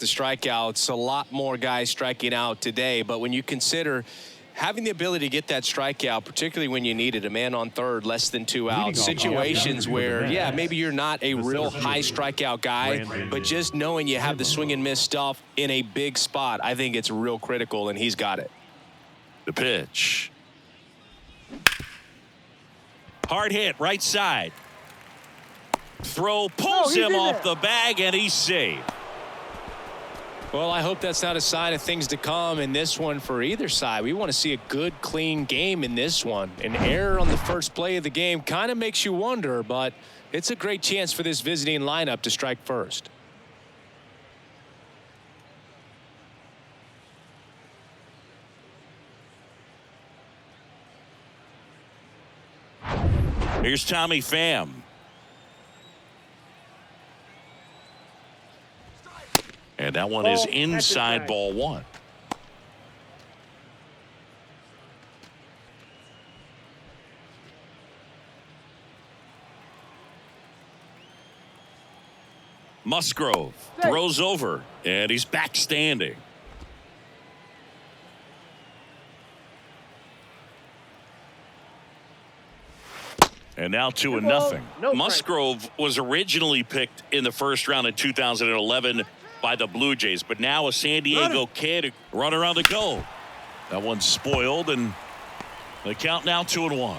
the strikeouts. A lot more guys striking out today. But when you consider having the ability to get that strikeout, particularly when you need it, a man on third, less than 2 outs, situations where, yeah, maybe you're not a real high strikeout guy, but just knowing you have the swing and miss stuff in a big spot, I think it's real critical, and he's got it. The pitch. Hard hit, right side. Throw pulls him off the bag, and he's safe. Well, I hope that's not a sign of things to come in this one for either side. We want to see a good, clean game in this one. An error on the first play of the game kind of makes you wonder, but it's a great chance for this visiting lineup to strike first. Here's Tommy Pham. And that one is inside, ball one. Musgrove throws over, and he's back standing. And now 2-0. Musgrove was originally picked in the first round in 2011 by the Blue Jays, but now a San Diego kid, runner on the go. That one's spoiled, and the count now 2-1.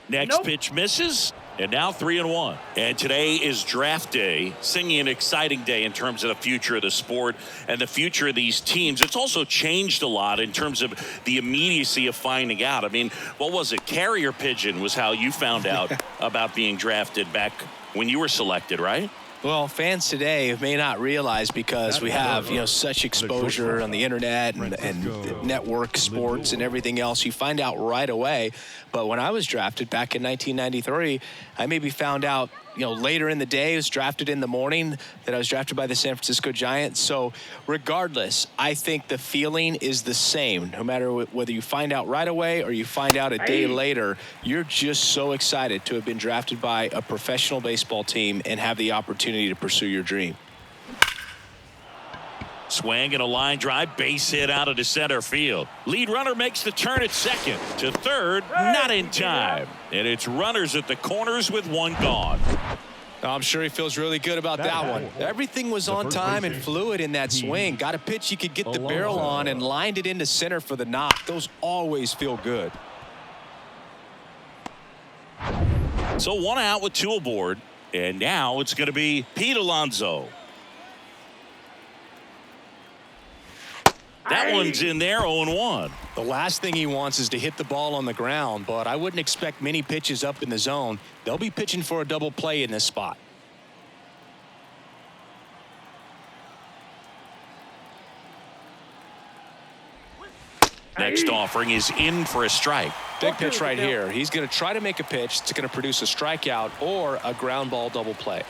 Next pitch misses, and now 3-1. And today is draft day, singing an exciting day in terms of the future of the sport and the future of these teams. It's also changed a lot in terms of the immediacy of finding out. I mean, what was it? Carrier pigeon was how you found out about being drafted back when you were selected, right? Well, fans today may not realize, because we have, such exposure on the internet and network sports and everything else. You find out right away. But when I was drafted back in 1993, I maybe found out, later in the day. I was drafted in the morning that I was drafted by the San Francisco Giants. So regardless, I think the feeling is the same. No matter whether you find out right away or you find out a day later, you're just so excited to have been drafted by a professional baseball team and have the opportunity to pursue your dream. Swing and a line drive, base hit out into center field. Lead runner makes the turn at second. To third, not in time. And it's runners at the corners with one gone. I'm sure he feels really good about that one. Everything was on time and fluid in that swing. Got a pitch he could get the barrel on and lined it into center for the knock. Those always feel good. So 1 out with 2 aboard. And now it's going to be Pete Alonso. That one's in there, 0-1. The last thing he wants is to hit the ball on the ground, but I wouldn't expect many pitches up in the zone. They'll be pitching for a double play in this spot. Next offering is in for a strike. Big pitch right here. He's going to try to make a pitch that's going to produce a strikeout or a ground ball double play.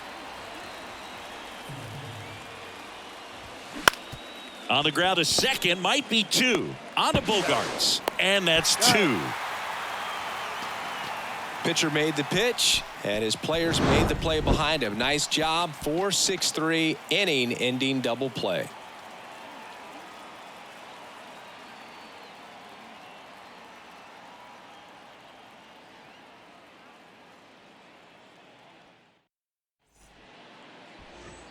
On the ground, a second, might be 2. On to Bogarts, and that's 2. Pitcher made the pitch, and his players made the play behind him. Nice job. 4-6-3 inning-ending double play.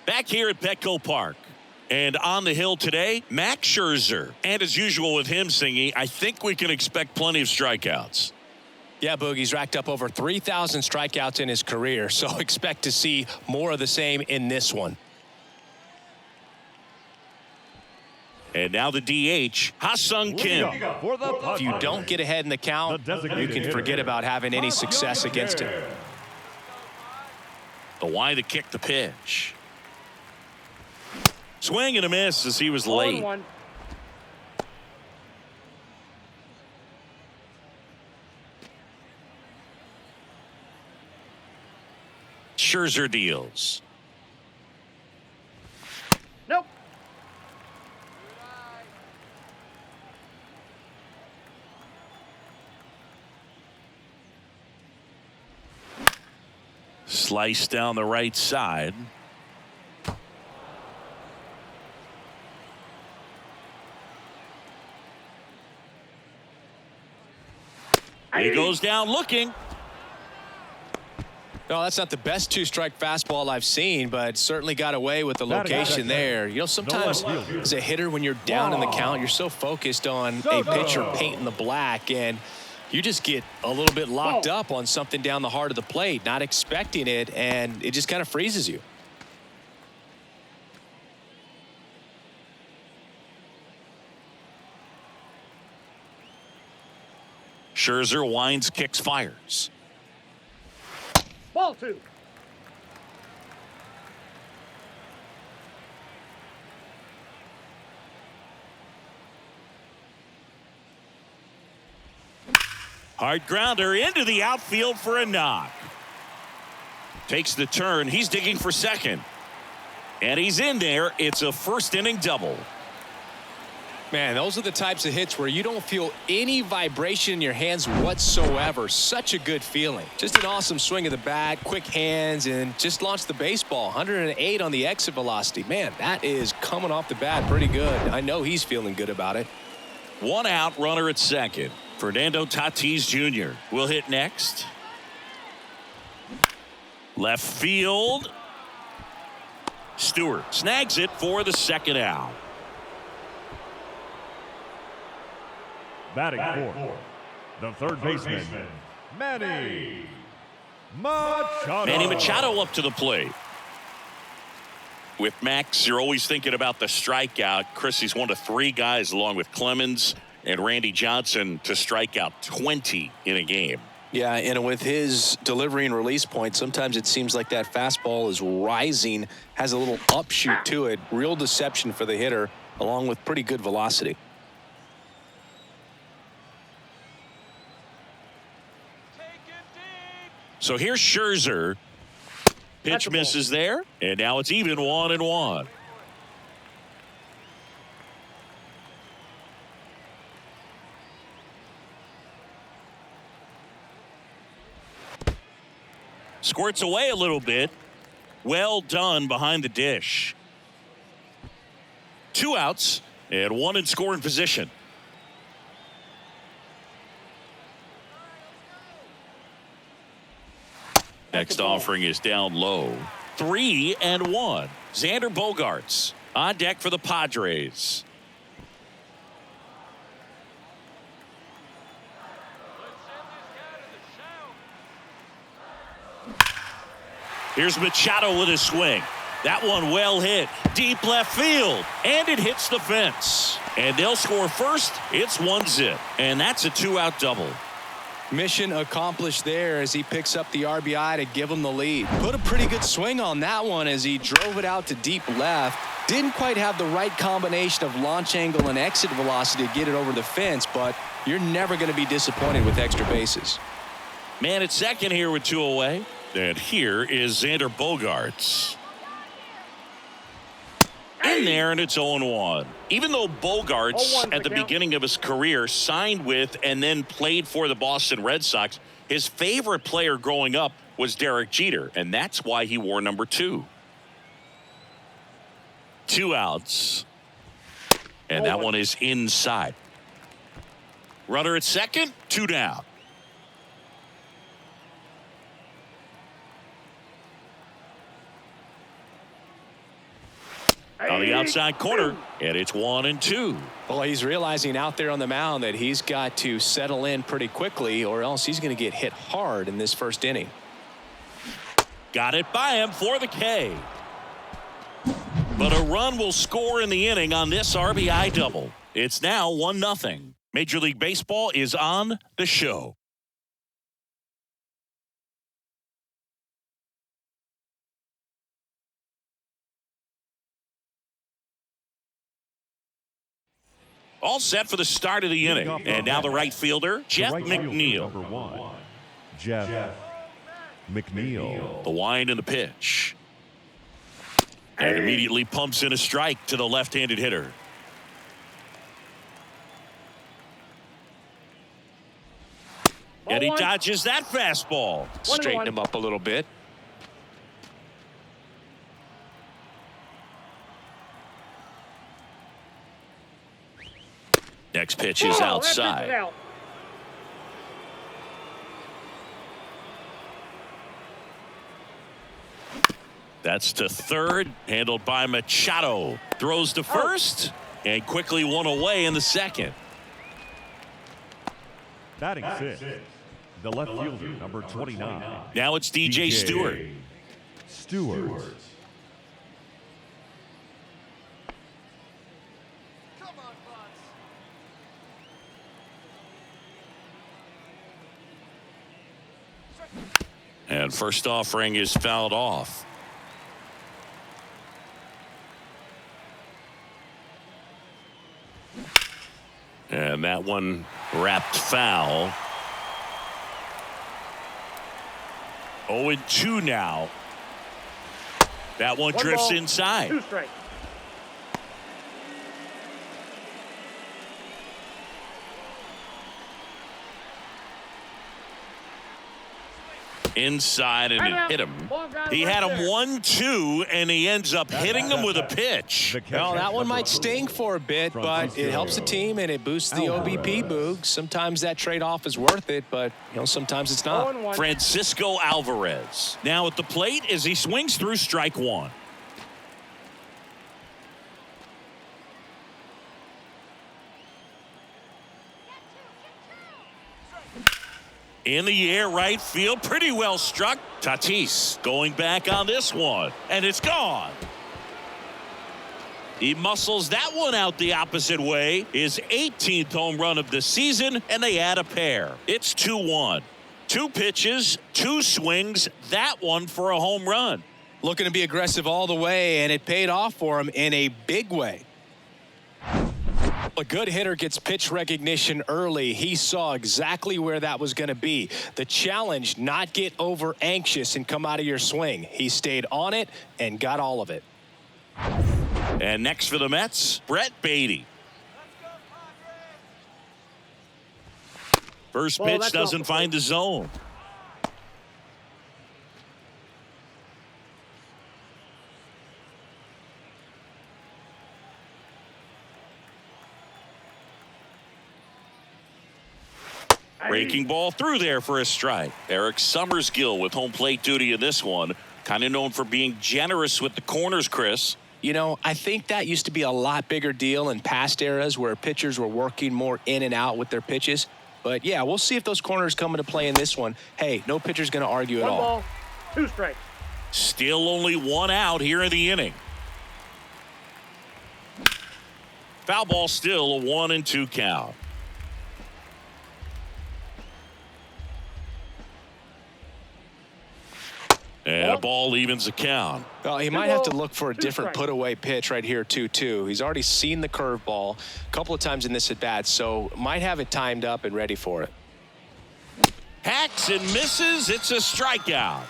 Back here at Petco Park. And on the hill today, Max Scherzer. And as usual with him singing, I think we can expect plenty of strikeouts. Yeah, Boogie's racked up over 3,000 strikeouts in his career, so expect to see more of the same in this one. And now the DH, Ha-Sung Kim. If you don't get ahead in the count, you can forget about having any success against him. The why to kick the pitch. Swing and a miss as he was late. Scherzer deals. Nope. Slice down the right side. He goes down looking. No, that's not the best two-strike fastball I've seen, but certainly got away with the location there. You know, sometimes as a hitter, when you're down in the count, you're so focused on a pitcher painting the black, and you just get a little bit locked up on something down the heart of the plate, not expecting it, and it just kind of freezes you. Scherzer winds, kicks, fires. Ball 2. Hard grounder into the outfield for a knock. Takes the turn. He's digging for second. And he's in there. It's a first inning double. Man, those are the types of hits where you don't feel any vibration in your hands whatsoever. Such a good feeling. Just an awesome swing of the bat, quick hands, and just launched the baseball. 108 on the exit velocity. Man, that is coming off the bat pretty good. I know he's feeling good about it. 1 out, runner at second. Fernando Tatis Jr. will hit next. Left field. Stewart snags it for the second out. Batting fourth, the third baseman, Manny Machado. Manny Machado up to the plate. With Max, you're always thinking about the strikeout. Chris, he's one of 3 guys, along with Clemens and Randy Johnson, to strike out 20 in a game. Yeah, and with his delivery and release point, sometimes it seems like that fastball is rising, has a little upshoot to it. Real deception for the hitter, along with pretty good velocity. So here's Scherzer. Pitch misses there, and now it's even 1-1. Squirts away a little bit. Well done behind the dish. 2 outs and 1 in scoring position. Next offering is down low. 3-1. Xander Bogaerts on deck for the Padres. Here's Machado with a swing. That one well hit. Deep left field. And it hits the fence. And they'll score first. It's 1-0. And that's a 2-out double. Mission accomplished there as he picks up the RBI to give him the lead. Put a pretty good swing on that one as he drove it out to deep left. Didn't quite have the right combination of launch angle and exit velocity to get it over the fence, but you're never going to be disappointed with extra bases. Man at second here with 2 away. And here is Xander Bogaerts. In there, and it's 0-1. Even though Bogaerts, at the beginning of his career, signed with and then played for the Boston Red Sox, his favorite player growing up was Derek Jeter, and that's why he wore number 2. 2 outs. And that one is inside. Runner at second, 2 down. On the outside corner, and it's 1-2. Well, he's realizing out there on the mound that he's got to settle in pretty quickly, or else he's going to get hit hard in this first inning. Got it by him for the K. But a run will score in the inning on this RBI double. It's now 1-0. Major League Baseball is on the show. All set for the start of the inning. And now the right fielder, Jeff McNeil. Number 1, Jeff McNeil. The wind and the pitch. And immediately pumps in a strike to the left-handed hitter. And he dodges that fastball. Straighten him up a little bit. Next pitch is outside. That's to third, handled by Machado. Throws to first, and quickly one away in the second. Batting sixth, the left fielder, number 29. Now it's DJ Stewart. Stewart. And first offering is fouled off. And that one wrapped foul. 0-2 now. That one drifts inside. 2 strikes. Inside, and it hit him. He had him 1-2, and he ends up hitting him with a pitch. Well, that one might sting for a bit, but it helps the team and it boosts the OBP, Boog. Sometimes that trade-off is worth it, but sometimes it's not. Francisco Alvarez now at the plate as he swings through strike one. In the air, right field, pretty well struck. Tatis going back on this one, and it's gone. He muscles that one out the opposite way. His 18th home run of the season, and they add a pair. It's 2-1. 2 pitches, 2 swings, that one for a home run. Looking to be aggressive all the way, and it paid off for him in a big way. A good hitter gets pitch recognition early. He saw exactly where that was going to be. The challenge, not get over anxious and come out of your swing. He stayed on it and got all of it. And next for the Mets, Brett Beatty. First pitch doesn't find the zone. Breaking ball through there for a strike. Eric Summersgill with home plate duty in this one. Kind of known for being generous with the corners, Chris. I think that used to be a lot bigger deal in past eras where pitchers were working more in and out with their pitches. But, yeah, we'll see if those corners come into play in this one. Hey, no pitcher's going to argue at all. 1 ball, 2 strikes. Still only 1 out here in the inning. Foul ball, still a 1-2 count. And a ball evens the count. Well, he might have to look for a different put-away pitch right here, 2-2. He's already seen the curveball a couple of times in this at-bat, so might have it timed up and ready for it. Hacks and misses. It's a strikeout.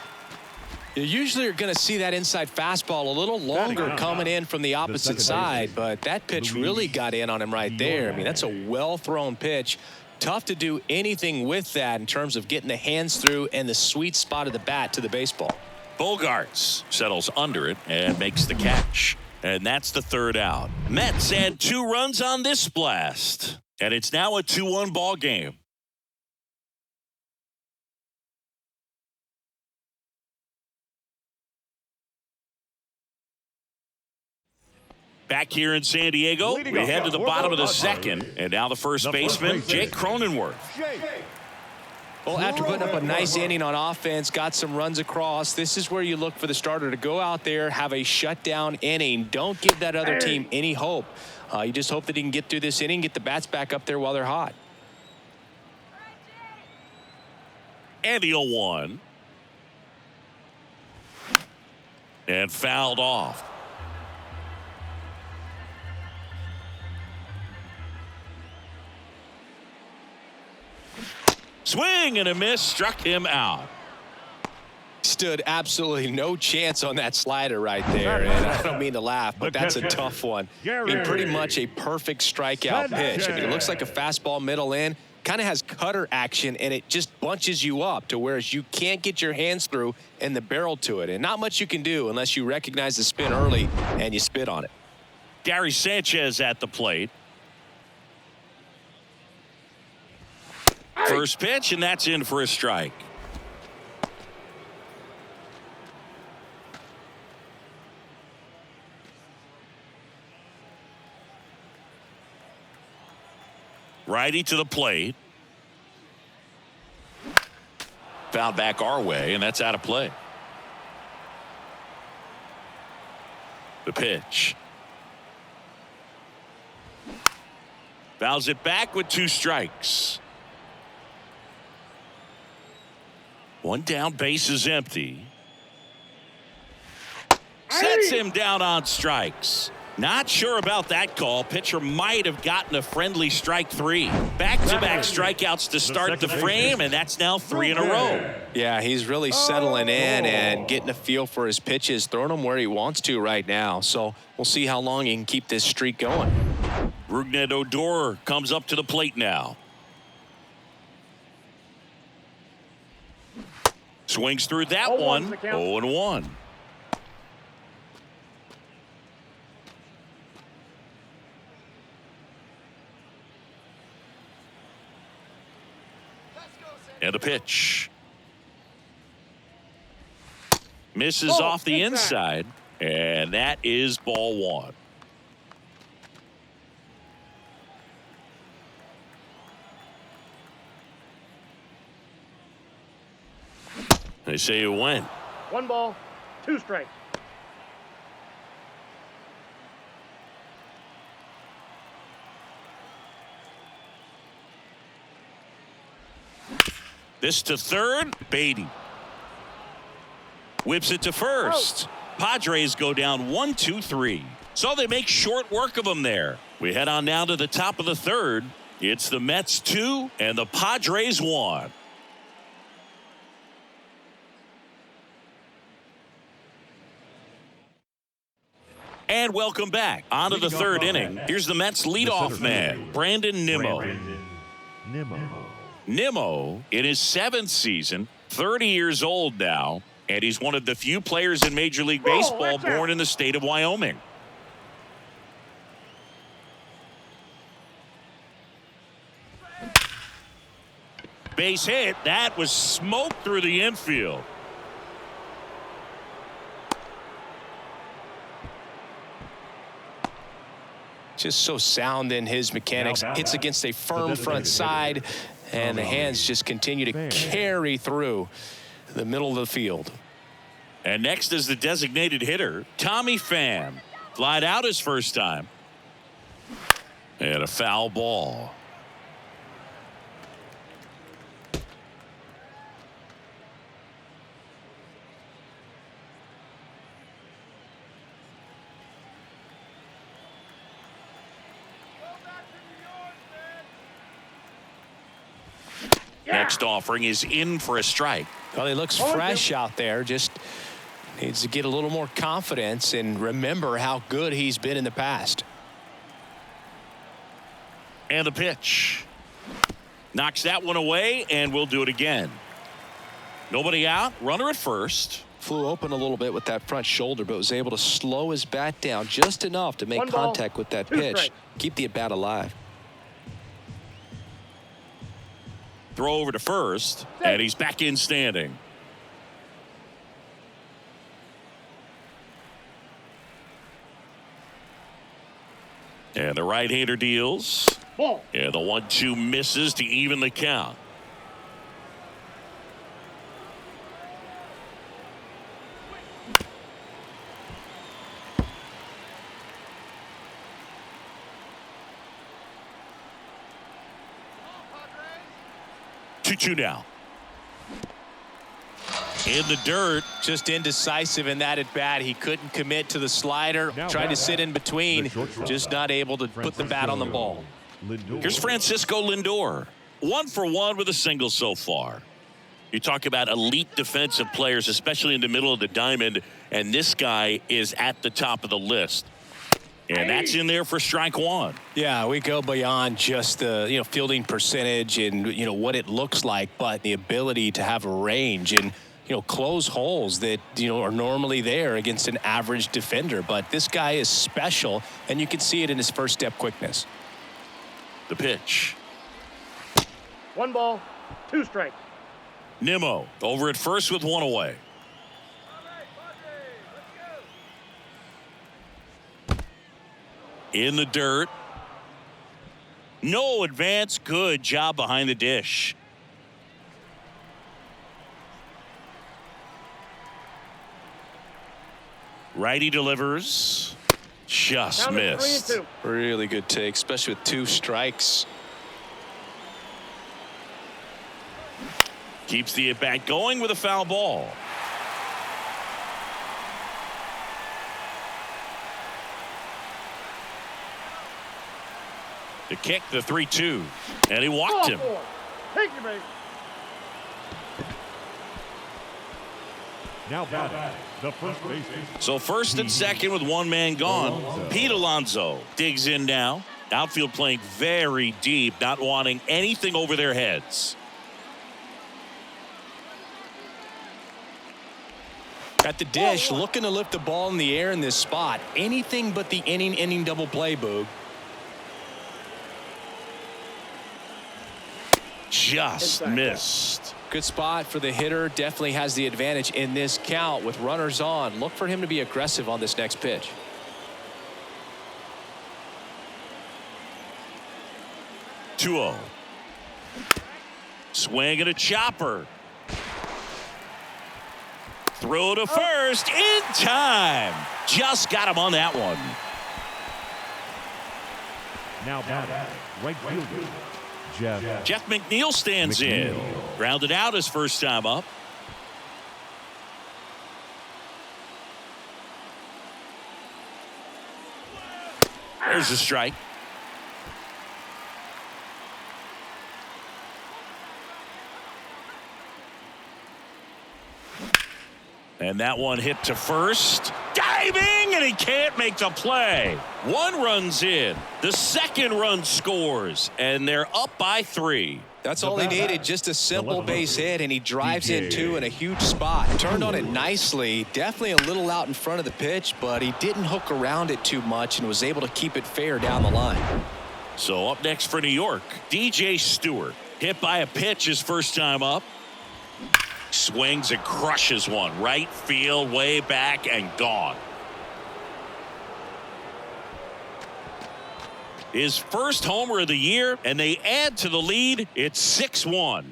You usually are going to see that inside fastball a little longer coming in from the opposite side, but that pitch really got in on him right there. I mean, that's a well-thrown pitch. Tough to do anything with that in terms of getting the hands through and the sweet spot of the bat to the baseball. Bogarts settles under it and makes the catch. And that's the 3rd out. Mets add 2 runs on this blast. And it's now a 2-1 ball game. Back here in San Diego, we head to the bottom of the second. And now the first baseman, Jake Cronenworth. Well, after putting up a nice inning on offense, got some runs across, this is where you look for the starter to go out there, have a shutdown inning. Don't give that other team any hope. You just hope that he can get through this inning, get the bats back up there while they're hot. And the 0-1. And fouled off. Swing and a miss, struck him out. Stood absolutely no chance on that slider right there. And I don't mean to laugh, but that's a tough one. I mean, pretty much a perfect strikeout pitch. I mean, it looks like a fastball middle in. Kind of has cutter action, and it just bunches you up to whereas you can't get your hands through and the barrel to it. And not much you can do unless you recognize the spin early and you spit on it. Gary Sanchez at the plate. First pitch, and that's in for a strike. Righty to the plate. Foul back our way, and that's out of play. The pitch. Fouls it back with 2 strikes. One down, base is empty. Sets him down on strikes. Not sure about that call. Pitcher might have gotten a friendly strike 3. Back-to-back strikeouts to start the frame, and that's now 3 in a row. Yeah, he's really settling in and getting a feel for his pitches, throwing them where he wants to right now. So we'll see how long he can keep this streak going. Rougned Odor comes up to the plate now. Swings through that one. 0-1. And the pitch. Misses off the inside, and that is ball 1. They say it went. 1 ball, 2 strikes. This to third, Beatty. Whips it to first. Padres go down 1-2-3. So they make short work of them there. We head on now to the top of the third. It's the Mets 2 and the Padres 1. And welcome back. On to the third inning. Here's the Mets leadoff man, Brandon Nimmo. Nimmo, in his 7th season, 30 years old now, and he's one of the few players in Major League Baseball born in the state of Wyoming. Base hit. That was smoked through the infield. Just so sound in his mechanics. Hits against a firm front side, and the hands just continue to carry through the middle of the field. And next is the designated hitter, Tommy Pham. Flied out his first time. And a foul ball. Next offering is in for a strike. Well, he looks fresh out there. Just needs to get a little more confidence and remember how good he's been in the past. And the pitch. Knocks that one away, and we'll do it again. Nobody out. Runner at first. Flew open a little bit with that front shoulder, but was able to slow his bat down just enough to make contact with that pitch. Keep the at-bat alive. Throw over to first, and he's back in standing. And the right-hander deals. And the 1-2 misses to even the count. Two now. In the dirt. Just indecisive in that at bat. He couldn't commit to the slider. Tried to sit in between. Just not able to put the bat on the ball. Here's Francisco Lindor. 1 for 1 with a single so far. You talk about elite defensive players, especially in the middle of the diamond, and this guy is at the top of the list. And that's in there for strike 1. Yeah, we go beyond just the fielding percentage and what it looks like, but the ability to have a range and close holes that are normally there against an average defender. But this guy is special, and you can see it in his first step quickness. The pitch. 1 ball, 2 strikes. Nimmo over at first with one away. In the dirt. No advance. Good job behind the dish. Righty delivers. Just Down to missed. 3-2. Really good take, especially with 2 strikes. Keeps the at-bat going with a foul ball. The kick, the 3-2. And he walked him. Take your base. Now batting, the first baseman. So first and second with one man gone. Pete Alonso digs in now. Outfield playing very deep, not wanting anything over their heads. At the dish, looking to lift the ball in the air in this spot. Anything but the inning double play, Boog. Just missed. Good spot for the hitter. Definitely has the advantage in this count with runners on. Look for him to be aggressive on this next pitch. Two-0. Swing and a chopper. Throw to first in time. Just got him on that one. Now batting, right fielder, Jeff McNeil stands in. Grounded out his first time up. There's a strike. And that one hit to first. Diving, and he can't make the play. 1 run's in. The second run scores, and they're up by 3. That's all he needed, just a simple base hit, and he drives in 2 in a huge spot. Turned on it nicely, definitely a little out in front of the pitch, but he didn't hook around it too much and was able to keep it fair down the line. So up next for New York, DJ Stewart. Hit by a pitch his first time up. Swings and crushes one. Right field, way back, and gone. His first homer of the year, and they add to the lead. It's 6-1.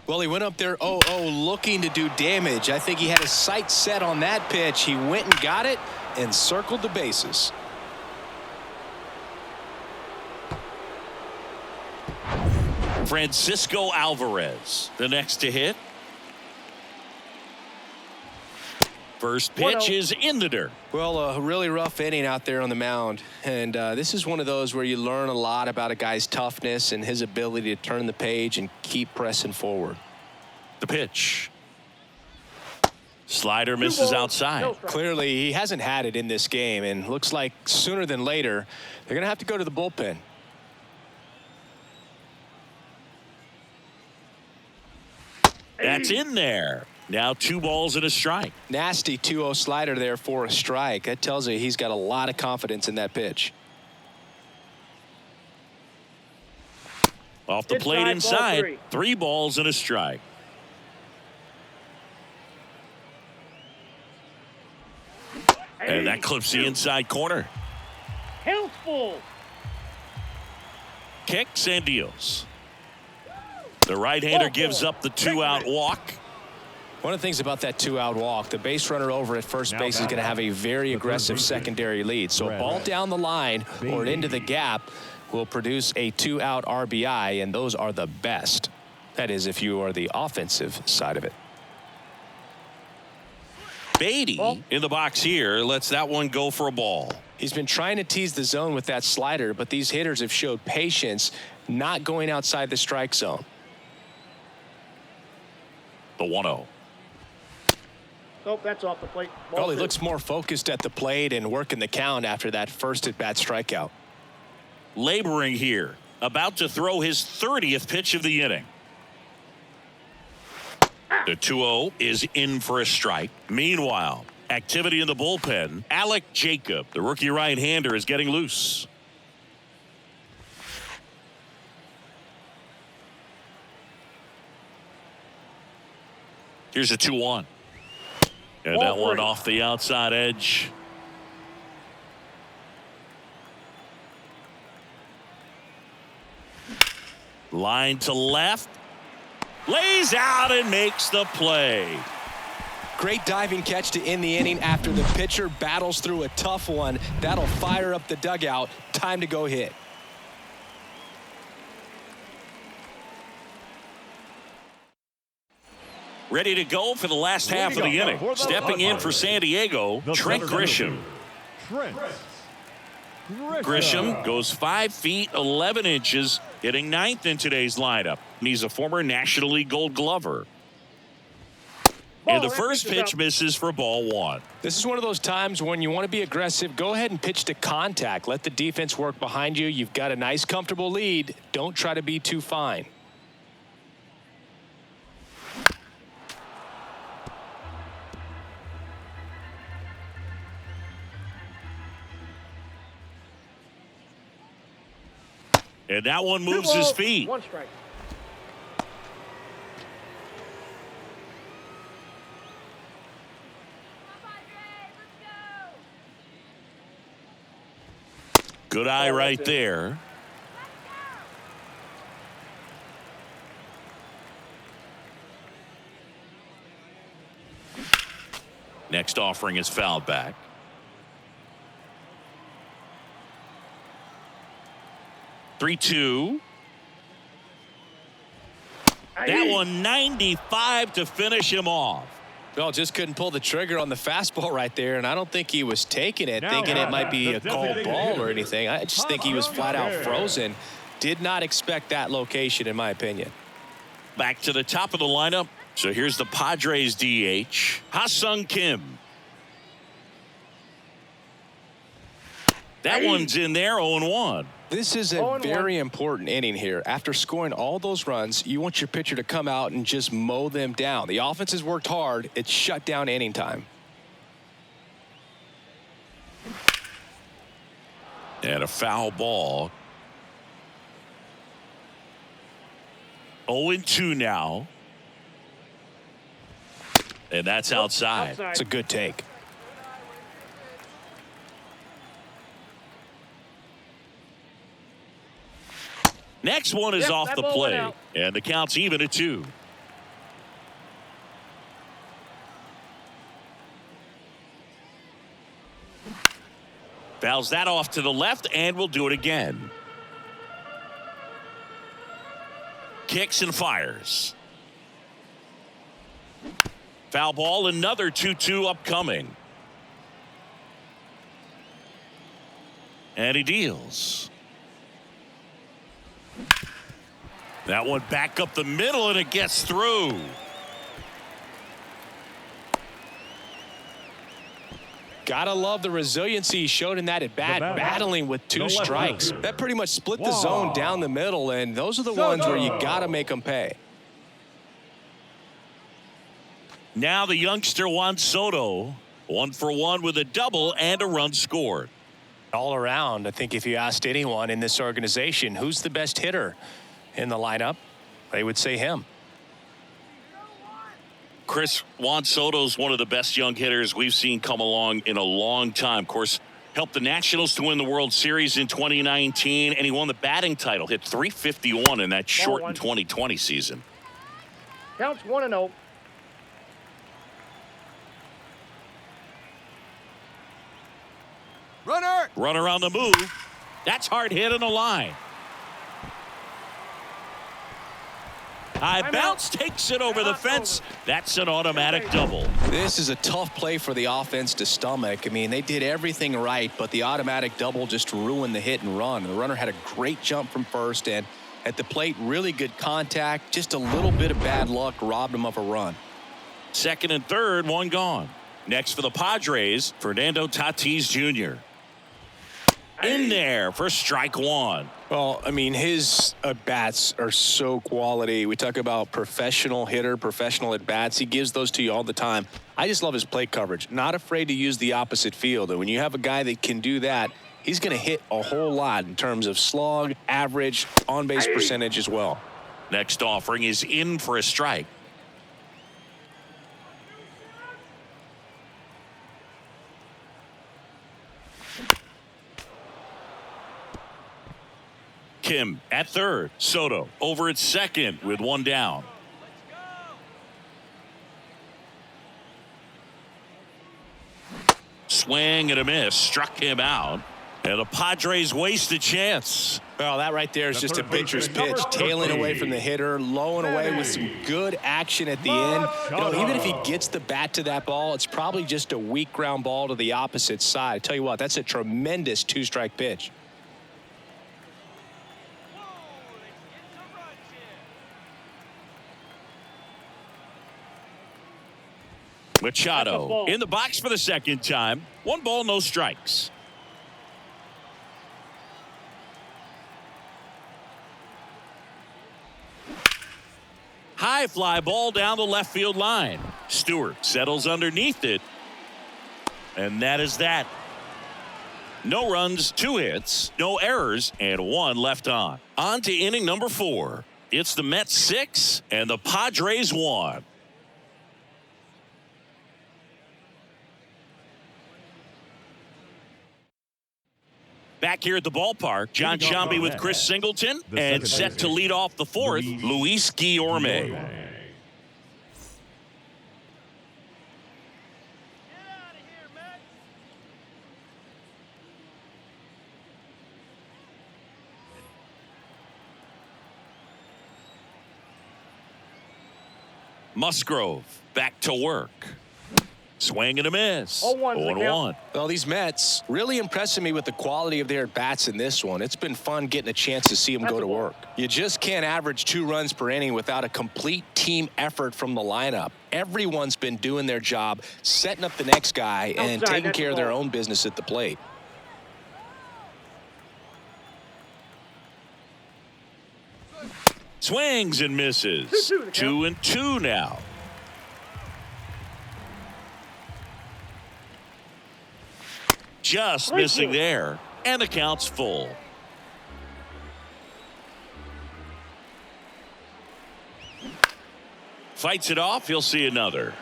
Well, he went up there 0-0 looking to do damage. I think he had his sights set on that pitch. He went and got it and circled the bases. Francisco Alvarez, the next to hit. First pitch is in the dirt. Well, a really rough inning out there on the mound. And this is one of those where you learn a lot about a guy's toughness and his ability to turn the page and keep pressing forward. The pitch. Slider misses outside. Clearly, he hasn't had it in this game, and looks like sooner than later, they're going to have to go to the bullpen. That's in there. Now 2 balls and a strike. Nasty 2-0 slider there for a strike. That tells you he's got a lot of confidence in that pitch. Off the plate inside. 3 balls and a strike. And that clips the inside corner. Count full. Kicks and deals. The right-hander gives up the 2-out walk. One of the things about that 2-out walk, the base runner over at first base is going to have a very aggressive secondary lead. So a ball down the line or into the gap will produce a 2-out RBI, and those are the best. That is, if you are the offensive side of it. Beatty in the box here lets that one go for a ball. He's been trying to tease the zone with that slider, but these hitters have showed patience, not going outside the strike zone. The 1-0. Nope, that's off the plate. Well, he looks more focused at the plate and working the count after that first at-bat strikeout. Laboring here. About to throw his 30th pitch of the inning. The 2-0 is in for a strike. Meanwhile, activity in the bullpen. Alec Jacob, the rookie right-hander, is getting loose. Here's a 2-1. And that one off the outside edge. Line to left. Lays out and makes the play. Great diving catch to end the inning after the pitcher battles through a tough one. That'll fire up the dugout. Time to go hit. Ready to go for the last half of the inning. Stepping in for San Diego, Trent Grisham. Grisham goes 5 feet 11 inches, hitting ninth in today's lineup. And he's a former National League Gold Glover. And the first pitch misses for ball one. This is one of those times when you want to be aggressive. Go ahead and pitch to contact. Let the defense work behind you. You've got a nice, comfortable lead. Don't try to be too fine. And that one moves his feet. 1 strike. Good eye right there. Next offering is fouled back. Three-two. That one 95 to finish him off. Well, just couldn't pull the trigger on the fastball right there, and I don't think he was taking it, thinking it might be a called ball or anything. I just think he was flat out frozen. Did not expect that location, in my opinion. Back to the top of the lineup. So here's the Padres DH, Ha-Sung Kim. That one's in there, 0-1. This is a very important inning here. After scoring all those runs, you want your pitcher to come out and just mow them down. The offense has worked hard. It's shut down inning time. And a foul ball. 0-2 now. And that's outside. It's a good take. Next one is off the play, and the count's even at 2. Fouls that off to the left, and will do it again. Kicks and fires. Foul ball, another 2-2 upcoming. And he deals. That one back up the middle, and it gets through. Gotta love the resiliency he showed in that at bat, battling with 2 strikes. That pretty much split the zone down the middle, and those are the ones where you gotta make them pay. Now the youngster Juan Soto, 1 for 1 with a double and a run scored. All around, I think if you asked anyone in this organization who's the best hitter in the lineup, they would say him. Chris, Juan Soto's one of the best young hitters we've seen come along in a long time. Of course, helped the Nationals to win the World Series in 2019, and he won the batting title, hit .351 in that shortened 2020 season. Counts 1-0. Runner on the move. That's hard hit on the line. High bounce, takes it over the fence. That's an automatic double. This is a tough play for the offense to stomach. I mean, they did everything right, but the automatic double just ruined the hit and run. The runner had a great jump from first, and at the plate, really good contact. Just a little bit of bad luck robbed him of a run. Second and third, one gone. Next for the Padres, Fernando Tatis Jr. in there for strike one. Well, I mean, his at-bats are so quality. We talk about professional hitter, professional at-bats. He gives those to you all the time. I just love his plate coverage. Not afraid to use the opposite field. And when you have a guy that can do that, he's going to hit a whole lot in terms of slug, average, on-base percentage as well. Next offering is in for a strike. Kim at third. Soto over at second with one down. Swing and a miss. Struck him out. And the Padres waste a chance. Well, that right there is just a pitcher's pitch, tailing away from the hitter, low and away with some good action at the end. You know, even if he gets the bat to that ball, it's probably just a weak ground ball to the opposite side. I tell you what, that's a tremendous two-strike pitch. Machado in the box for the second time. 1 ball, no strikes. High fly ball down the left field line. Stewart settles underneath it. And that is that. No runs, 2 hits, no errors, and 1 left on. On to inning number 4. It's the Mets 6 and the Padres 1. Back here at the ballpark, John Sciambi with Chris Singleton, and set to lead off the 4th, Luis Guillorme. Musgrove back to work. Swing and a miss. 0-1. Well, these Mets really impressing me with the quality of their bats in this one. It's been fun getting a chance to see them go to work. You just can't average 2 runs per inning without a complete team effort from the lineup. Everyone's been doing their job, setting up the next guy, and taking care of their own business at the plate. Swings and misses. 2-2 now. Just missing there, and the count's full. Fights it off. He'll see another.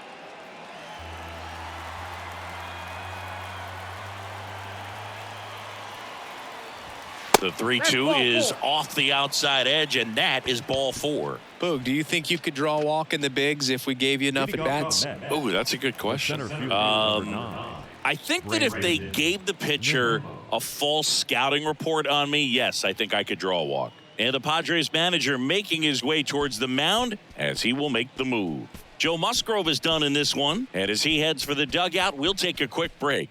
The 3-2 is off the outside edge, and that is ball 4. Boog, do you think you could draw a walk in the bigs if we gave you enough at bats? Oh, that's a good question. I think that if they gave the pitcher a false scouting report on me, yes, I think I could draw a walk. And the Padres manager making his way towards the mound as he will make the move. Joe Musgrove is done in this one, and as he heads for the dugout, we'll take a quick break.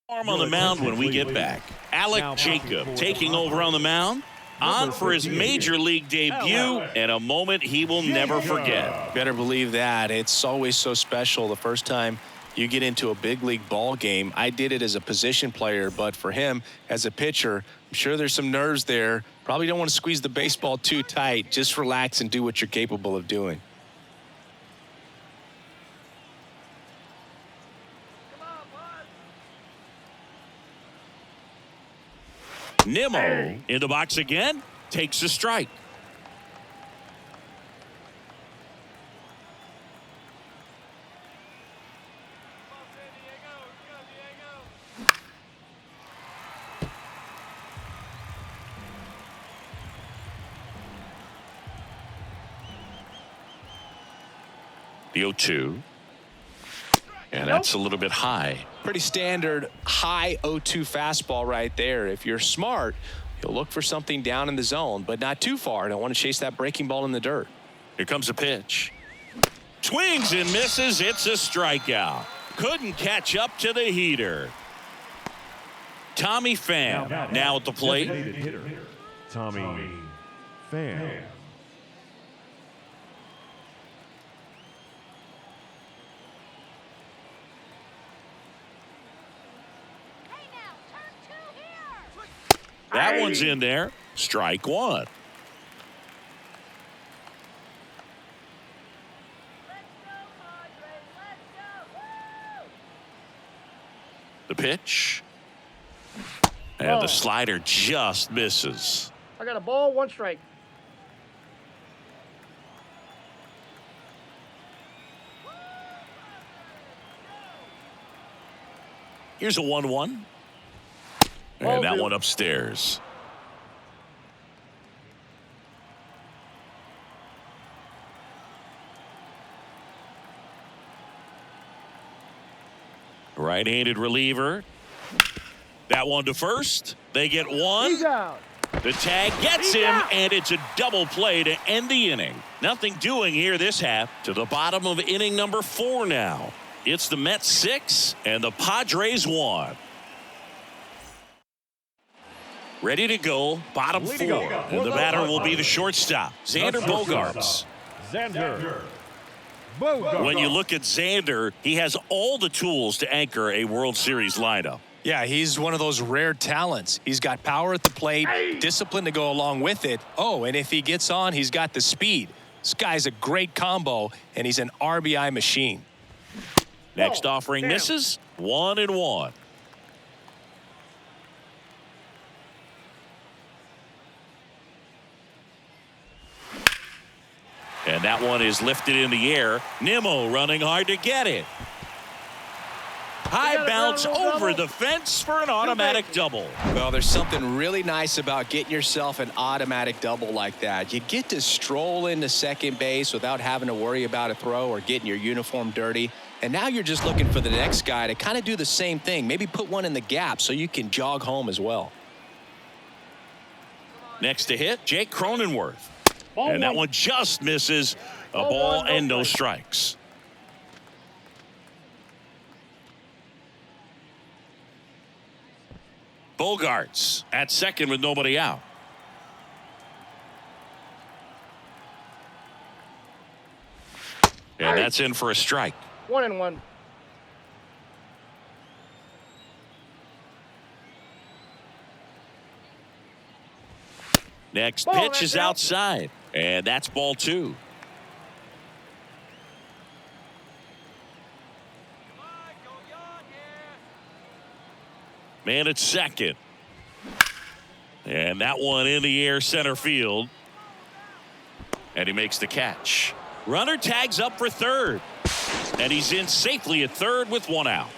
Arm on the mound when we get back. Alec Jacob taking over on the mound, on for his major league debut, and a moment he will never forget. Better believe that. It's always so special the first time you get into a big league ball game. I did it as a position player, but for him as a pitcher, I'm sure there's some nerves there. Probably don't want to squeeze the baseball too tight. Just relax and do what you're capable of doing. Nimmo in the box again, takes a strike. The 0-2. And that's a little bit high. Pretty standard high 0-2 fastball right there. If you're smart, you'll look for something down in the zone, but not too far. Don't want to chase that breaking ball in the dirt. Here comes a pitch. Swings and misses. It's a strikeout. Couldn't catch up to the heater. Tommy Pham now at the plate. Tommy Pham. That one's in there. Strike one. The pitch. And the slider just misses. I got a ball, 1 strike. Here's a 1-1. And that one upstairs. Right-handed reliever. That one to first. They get one. He's out. The tag gets him, and it's a double play to end the inning. Nothing doing here this half. To the bottom of inning number 4 now. It's the Mets 6 and the Padres 1. Ready to go, bottom 4. And the batter will be the shortstop, Xander Bogaerts. Xander. When you look at Xander, he has all the tools to anchor a World Series lineup. Yeah, he's one of those rare talents. He's got power at the plate, discipline to go along with it. Oh, and if he gets on, he's got the speed. This guy's a great combo, and he's an RBI machine. Next offering misses. 1-1. And that one is lifted in the air. Nimmo running hard to get it. High bounce over the fence for an automatic double. Well, there's something really nice about getting yourself an automatic double like that. You get to stroll into second base without having to worry about a throw or getting your uniform dirty. And now you're just looking for the next guy to kind of do the same thing. Maybe put one in the gap so you can jog home as well. Next to hit, Jake Cronenworth. And that one just misses. A ball and no strikes. Bogaerts at second with nobody out. And that's in for a strike. 1-1. Next pitch is outside. And that's ball 2. Man at second. And that one in the air center field. And he makes the catch. Runner tags up for third. And he's in safely at third with 1 out.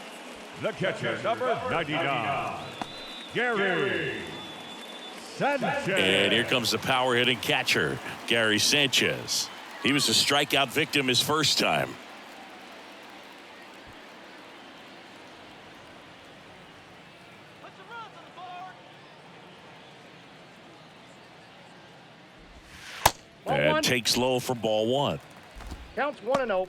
The catcher, number 99, Gary Sanchez. And here comes the power hitting catcher, Gary Sanchez. He was a strikeout victim his first time. And takes low for ball 1. Counts 1-0.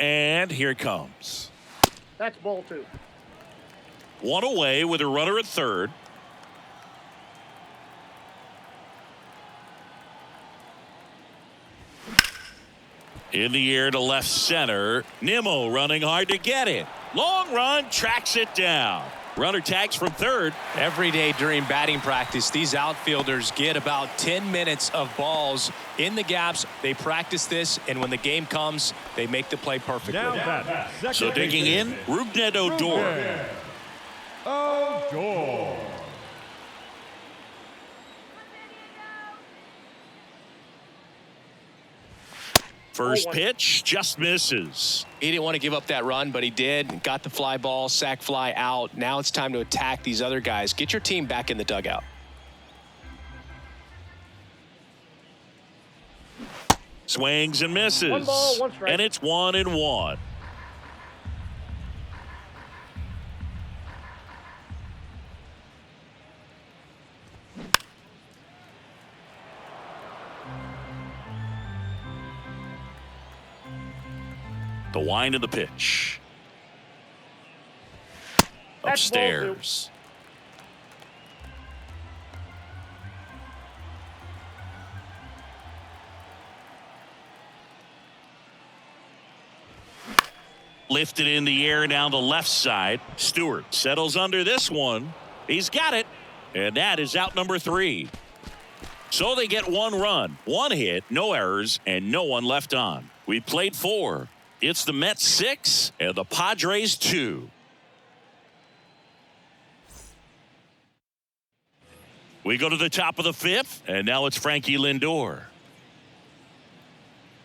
And here it comes. That's ball 2. 1 away with a runner at third. In the air to left center. Nimmo running hard to get it. Long run, tracks it down. Runner tags from third. Every day during batting practice, these outfielders get about 10 minutes of balls in the gaps. They practice this, and when the game comes, they make the play perfectly. So digging in, Rougned Odor. Odor. First pitch just misses. He didn't want to give up that run, but he did. Got the fly ball, sac fly out. Now it's time to attack these other guys. Get your team back in the dugout. Swings and misses. 1 ball, 1 strike. And it's 1-1. The wind of the pitch. That's Upstairs. Lifted in the air down the left side. Stewart settles under this one. He's got it. And that is out number 3. So they get 1 run, 1 hit, no errors, and no one left on. We played 4. It's the Mets 6 and the Padres 2. We go to the top of the 5th, and now it's Frankie Lindor.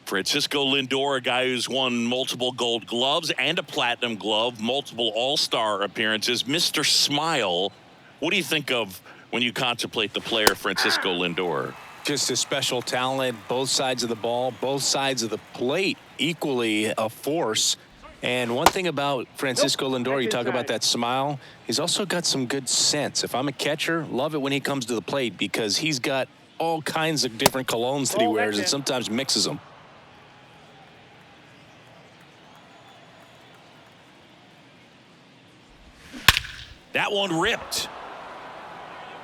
Francisco Lindor, a guy who's won multiple Gold Gloves and a Platinum Glove, multiple All-Star appearances. Mr. Smile, what do you think of when you contemplate the player Francisco Lindor? Just a special talent, both sides of the ball, both sides of the plate, equally a force. And one thing about Francisco Lindor, you talk about that smile, he's also got some good sense. If I'm a catcher, love it when he comes to the plate because he's got all kinds of different colognes that he wears and sometimes mixes them. That one ripped.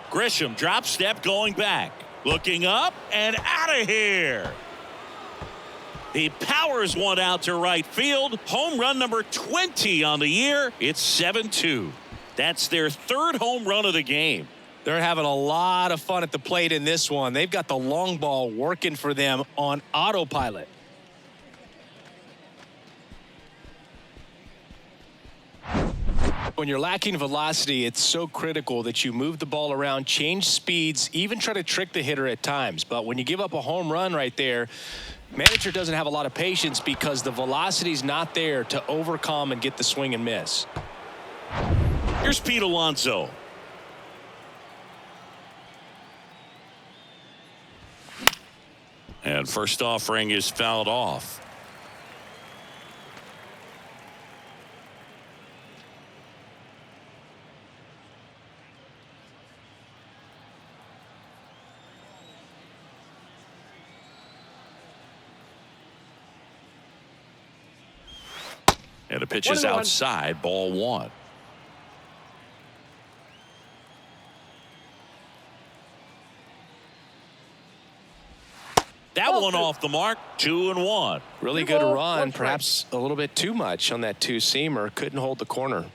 Grisham drop step going back. Looking up and out of here. He powers one out to right field. Home run number 20 on the year. It's 7-2. That's their 3rd home run of the game. They're having a lot of fun at the plate in this one. They've got the long ball working for them on autopilot. When you're lacking velocity, it's so critical that you move the ball around, change speeds, even try to trick the hitter at times. But when you give up a home run right there, manager doesn't have a lot of patience because the velocity's not there to overcome and get the swing and miss. Here's Pete Alonso. And first offering is fouled off. And the pitch is outside, ball 1. That one off the mark, 2-1. Really good run, perhaps a little bit too much on that 2-seamer. Couldn't hold the corner.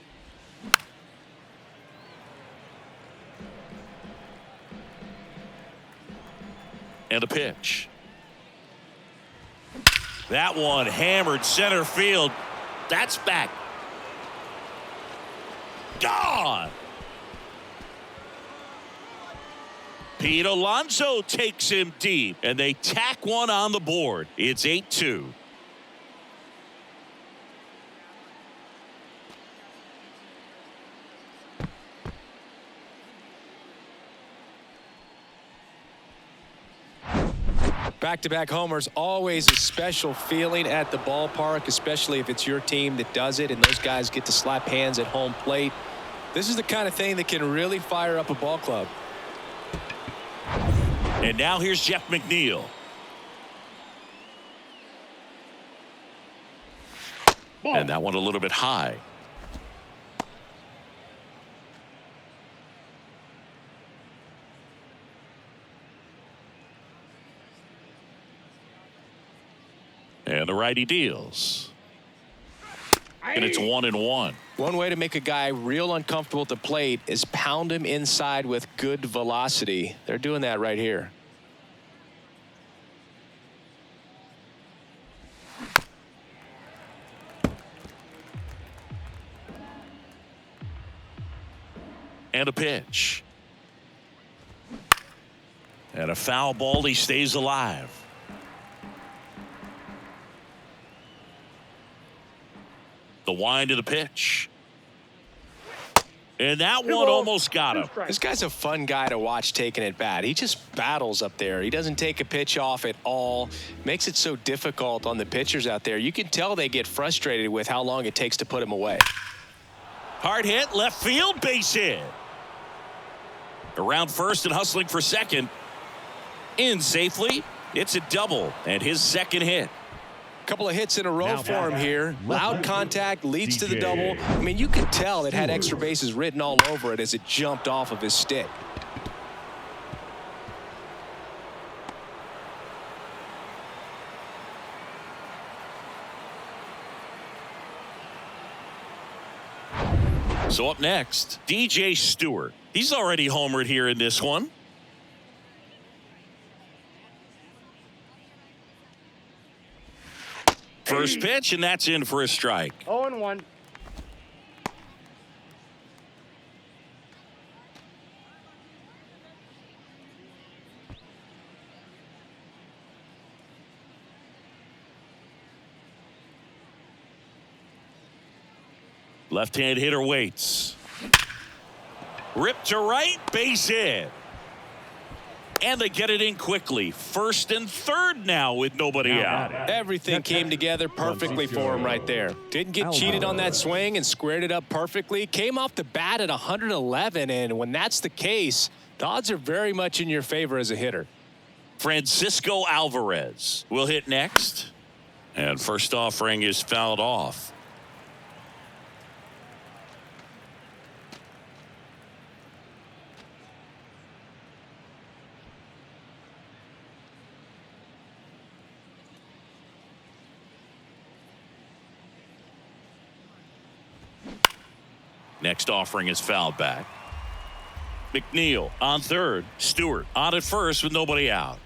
And a pitch. That one hammered center field. That's back. Gone. Pete Alonso takes him deep, and they tack one on the board. It's 8-2. Back-to-back homers, always a special feeling at the ballpark, especially if it's your team that does it and those guys get to slap hands at home plate. This is the kind of thing that can really fire up a ball club. And now here's Jeff McNeil. And that one a little bit high. And the righty deals. And it's 1-1. One way to make a guy real uncomfortable at the plate is pound him inside with good velocity. They're doing that right here. And a pitch. And a foul ball. He stays alive. The wind of the pitch. And that one almost got him. This guy's a fun guy to watch taking at bat. He just battles up there. He doesn't take a pitch off at all. Makes it so difficult on the pitchers out there. You can tell they get frustrated with how long it takes to put him away. Hard hit, left field, base hit. Around first and hustling for second. In safely. It's a double and his second hit. Couple of hits in a row Now for him here. Loud contact leads to the DJ. double. I mean, you could tell it had extra bases written all over it as it jumped off of his stick. So up next, DJ Stewart. He's already homered here in this one. First pitch, and that's in for a strike. 0-1. Left-hand hitter waits. Rip to right, base hit. And they get it in quickly. First and third now with nobody out. Everything came together perfectly for him right there. Didn't get cheated on that swing and squared it up perfectly. Came off the bat at 111, and when that's the case, the odds are very much in your favor as a hitter. Francisco Alvarez will hit next. And first offering is fouled off. Next offering is fouled back. McNeil on third. Stewart on at first with nobody out.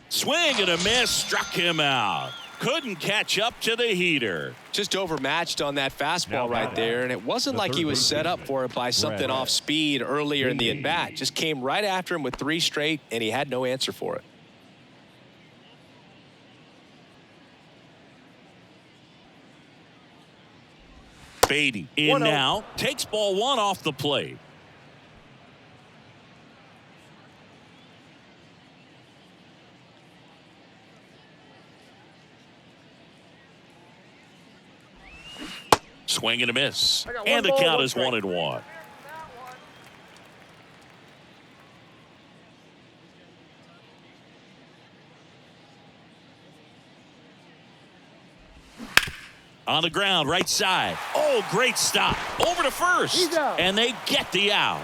Swing and a miss, struck him out. Couldn't catch up to the heater. Just overmatched on that fastball right there, and it wasn't like he was set up for it by something off speed earlier in the at-bat. Just came right after him with 3 straight, and he had no answer for it. Beatty in now, takes ball 1 off the plate. Swing and a miss. And the count is 1-1. On the ground, right side. Oh, great stop. Over to first. And they get the out.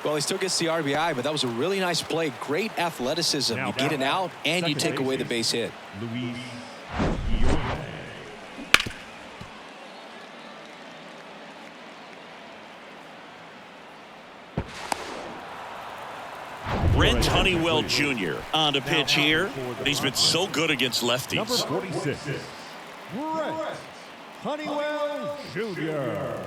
Well, he still gets the RBI, but that was a really nice play. Great athleticism. You get an out, and you take away the base hit. Luis Brent Honeywell Jr. on the pitch here. He's been so good against lefties. Number 46, Brent Honeywell Jr.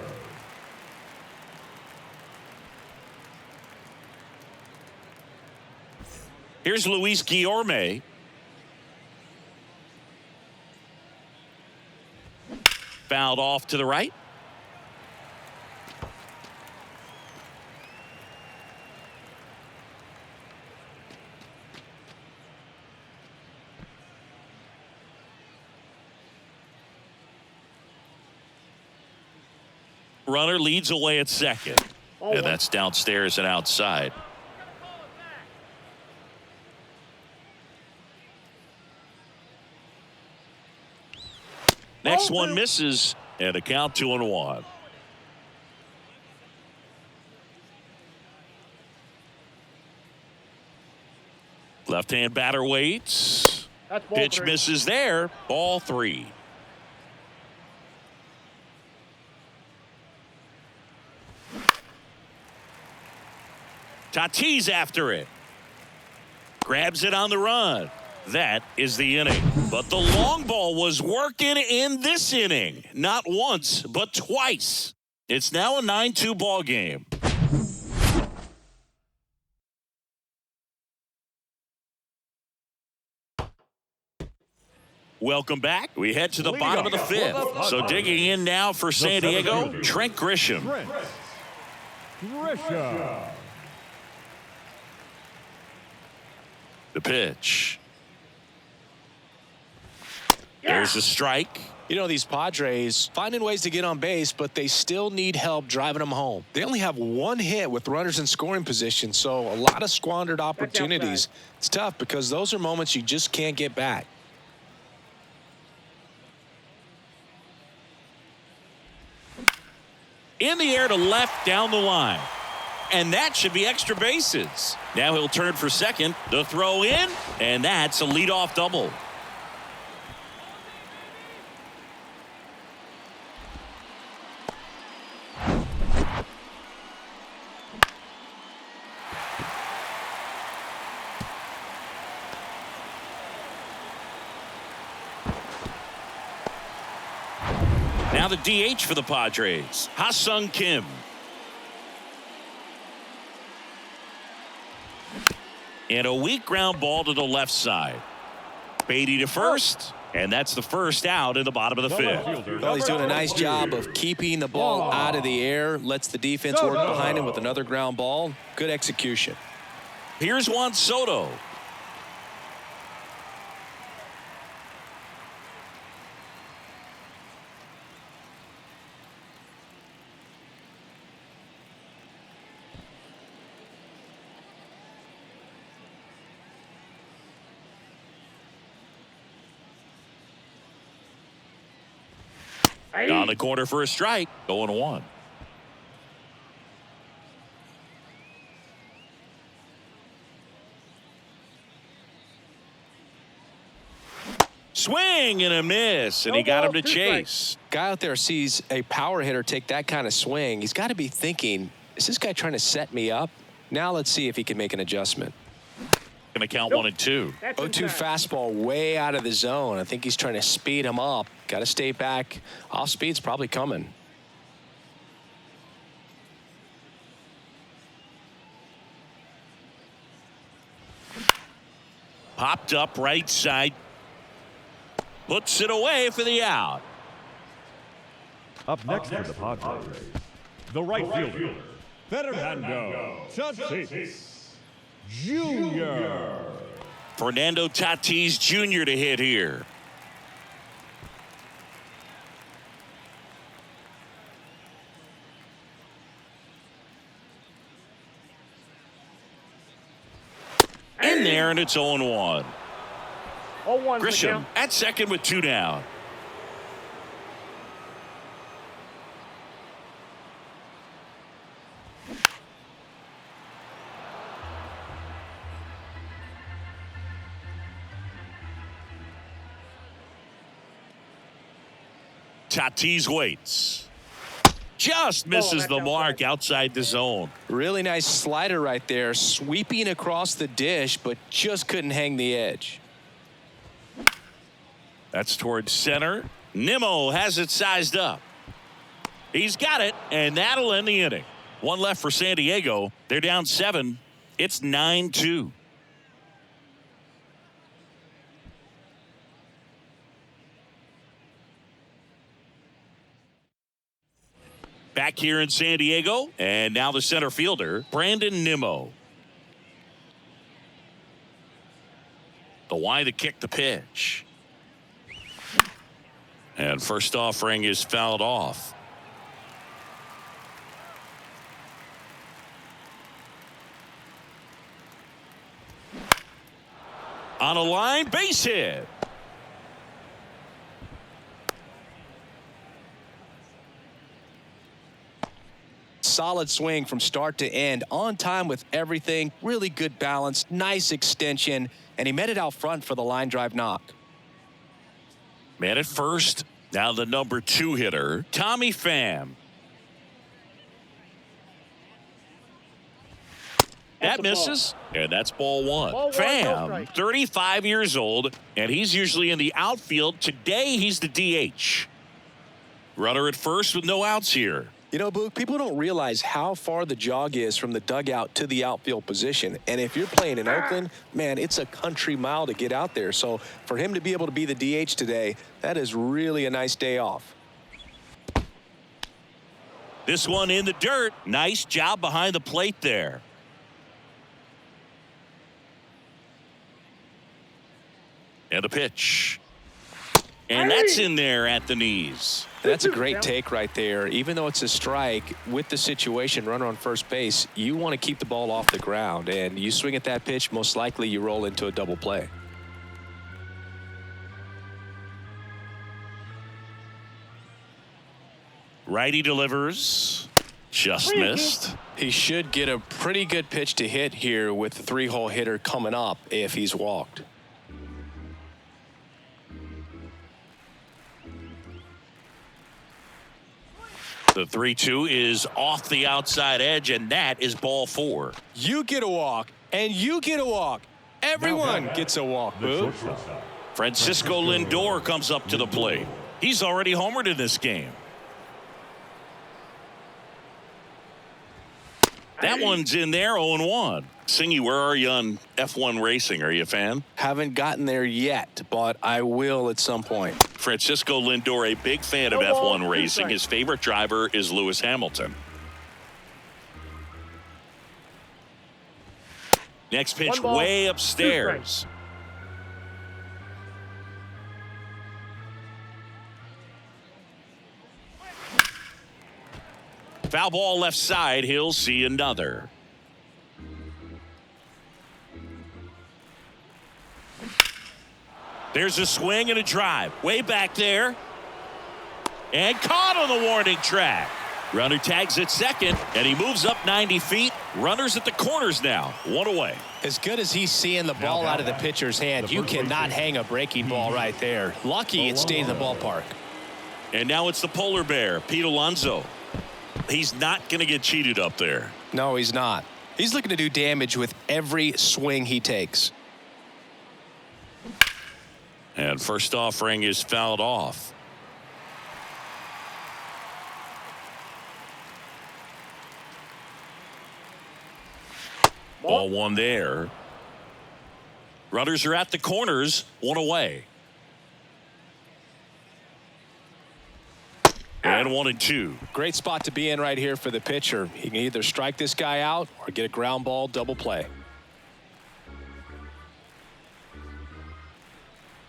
Here's Luis Guillorme. Fouled off to the right. Runner leads away at second. And that's downstairs and outside. Next one misses, and a count 2-1. Left-hand batter waits. Pitch misses there. Ball 3. Tatis after it. Grabs it on the run. That is the inning. But the long ball was working in this inning. Not once, but twice. It's now a 9-2 ball game. Welcome back. We head to the bottom of the 5th. So digging in now for San Diego, Trent Grisham. The pitch. There's a strike. You know, these Padres finding ways to get on base, but they still need help driving them home. They only have one hit with runners in scoring position, so a lot of squandered opportunities. It's tough because those are moments you just can't get back. In the air to left down the line. And that should be extra bases. Now he'll turn for second. The throw in, and that's a leadoff double. Now the DH for the Padres, Ha-Sung Kim. And a weak ground ball to the left side. Beatty to first, and that's the first out in the bottom of the fifth. Well, he's doing a nice job of keeping the ball out of the air, lets the defense work behind him with another ground ball. Good execution. Here's Juan Soto. On the corner for a strike, 0-1. Swing and a miss, and he got him to chase. Guy out there sees a power hitter take that kind of swing. He's got to be thinking, is this guy trying to set me up? Now let's see if he can make an adjustment. Going to count 1-2. 0-2 fastball way out of the zone. I think he's trying to speed him up. Got to stay back. Off speed's probably coming. Popped up right side. Puts it away for the out. Up next for the Padres, the right fielder, Fernando Tatis Jr. Fernando Tatis Jr. to hit here. In there, and it's 0-1. 0-1. Grisham at second with 2 down. Tatis waits. Just misses the mark outside the zone. Really nice slider right there, sweeping across the dish, but just couldn't hang the edge. That's towards center. Nimmo has it sized up. He's got it, and that'll end the inning. One left for San Diego. They're down 7. It's 9-2. Back here in San Diego, and now the center fielder, Brandon Nimmo. The Y to kick the pitch. And first offering is fouled off. On a line, base hit. Solid swing from start to end, on time with everything, really good balance, nice extension, and he met it out front for the line drive knock. Man at first, now the number 2 hitter, Tommy Pham. That misses, and that's ball 1. Pham, 35 years old, and he's usually in the outfield. Today, he's the DH. Runner at first with no outs here. You know, Boog, people don't realize how far the jog is from the dugout to the outfield position. And if you're playing in Oakland, man, it's a country mile to get out there. So for him to be able to be the DH today, that is really a nice day off. This one in the dirt. Nice job behind the plate there. And the pitch. And that's in there at the knees. That's a great take right there. Even though it's a strike, with the situation, runner on first base, you want to keep the ball off the ground. And you swing at that pitch, most likely you roll into a double play. Righty delivers. Just missed. He should get a pretty good pitch to hit here with the 3-hole hitter coming up if he's walked. The 3-2 is off the outside edge, and that is ball 4. You get a walk, and you get a walk. Everyone gets a walk, boo. Francisco Lindor comes up to the plate. He's already homered in this game. That one's in there, 0-1. Singy, where are you on F1 racing? Are you a fan? Haven't gotten there yet, but I will at some point. Francisco Lindor, a big fan of F1 racing. His favorite driver is Lewis Hamilton. Next pitch way upstairs. Foul ball left side. He'll see another. There's a swing and a drive. Way back there. And caught on the warning track. Runner tags at second, and he moves up 90 feet. Runners at the corners now. 1 away. As good as he's seeing the ball out of the pitcher's hand, you cannot hang a breaking ball right there. Lucky it stayed in the ballpark. And now it's the polar bear, Pete Alonso. He's not going to get cheated up there. No, he's not. He's looking to do damage with every swing he takes. And first offering is fouled off. Ball 1 there. Runners are at the corners, 1 away. And 1-2. Great spot to be in right here for the pitcher. He can either strike this guy out or get a ground ball double play.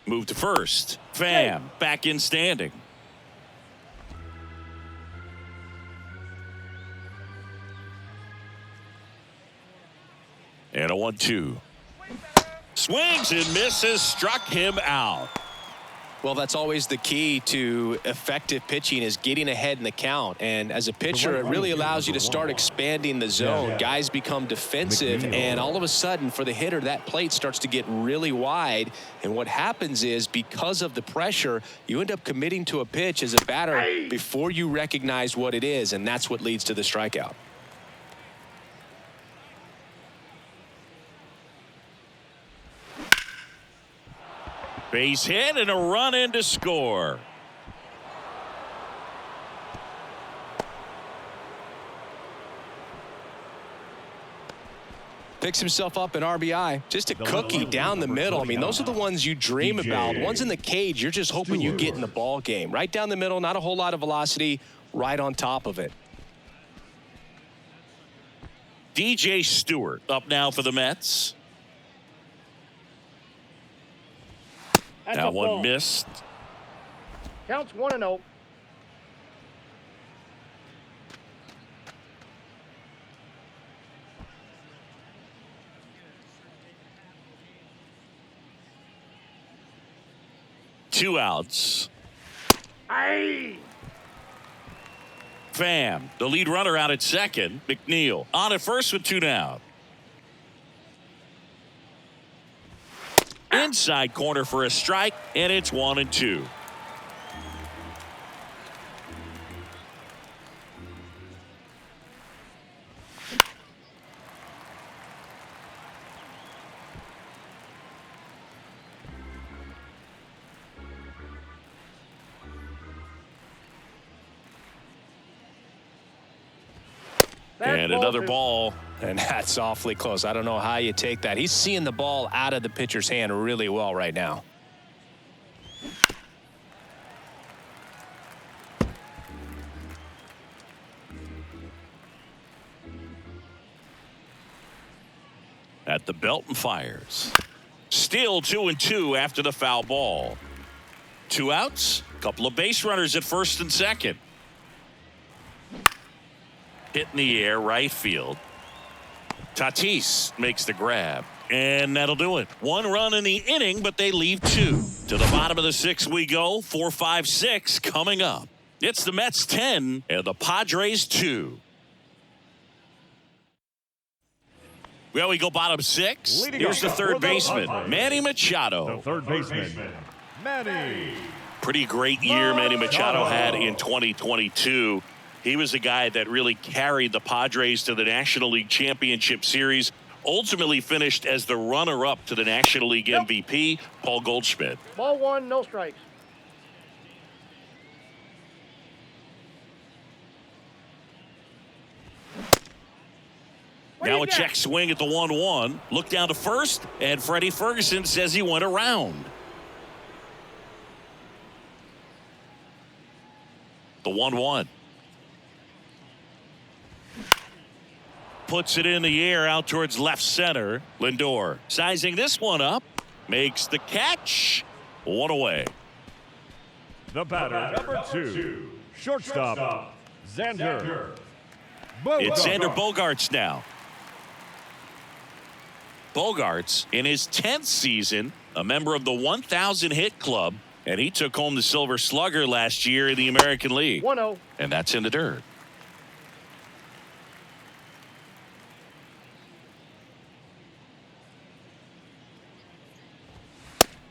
Move to first. Pham back in standing. And a 1-2. Swings and misses. Struck him out. Well, that's always the key to effective pitching, is getting ahead in the count. And as a pitcher, it really allows you to start expanding the zone. Guys become defensive, and all of a sudden, for the hitter, that plate starts to get really wide. And what happens is, because of the pressure, you end up committing to a pitch as a batter before you recognize what it is, and that's what leads to the strikeout. Base hit and a run in to score. Picks himself up an RBI. Just a cookie down the middle. I mean, those are the ones you dream about. Ones in the cage, you're just hoping you get in the ball game. Right down the middle, not a whole lot of velocity, right on top of it. DJ Stewart up now for the Mets. That one missed. Counts 1-0. Two outs. Aye. Pham, the lead runner out at second. McNeil on at first with 2 down. Inside corner for a strike, and it's 1-2. And another ball. And that's awfully close. I don't know how you take that. He's seeing the ball out of the pitcher's hand really well right now. At the belt and fires. Still 2-2 after the foul ball. 2 outs. Couple of base runners at first and second. Hit in the air, right field. Tatis makes the grab. And that'll do it. 1 run in the inning, but they leave 2. To the bottom of the 6th we go. 4, 5, 6 coming up. It's the Mets 10 and the Padres 2. Well, we go bottom 6. Here's the third baseman, Manny Machado. The third baseman, Manny. Pretty great year Manny Machado had in 2022. He was the guy that really carried the Padres to the National League Championship Series. Ultimately finished as the runner-up to the National League MVP, Paul Goldschmidt. Ball 1, no strikes. Now a check swing at the 1-1. Look down to first, and Freddie Ferguson says he went around. The 1-1. Puts it in the air out towards left center. Lindor sizing this one up. Makes the catch. 1 away. The batter, number 2, shortstop, Xander. It's Xander Bogaerts now. Bogaerts, in his 10th season, a member of the 1,000 hit club, and he took home the Silver Slugger last year in the American League. 1-0. And that's in the dirt.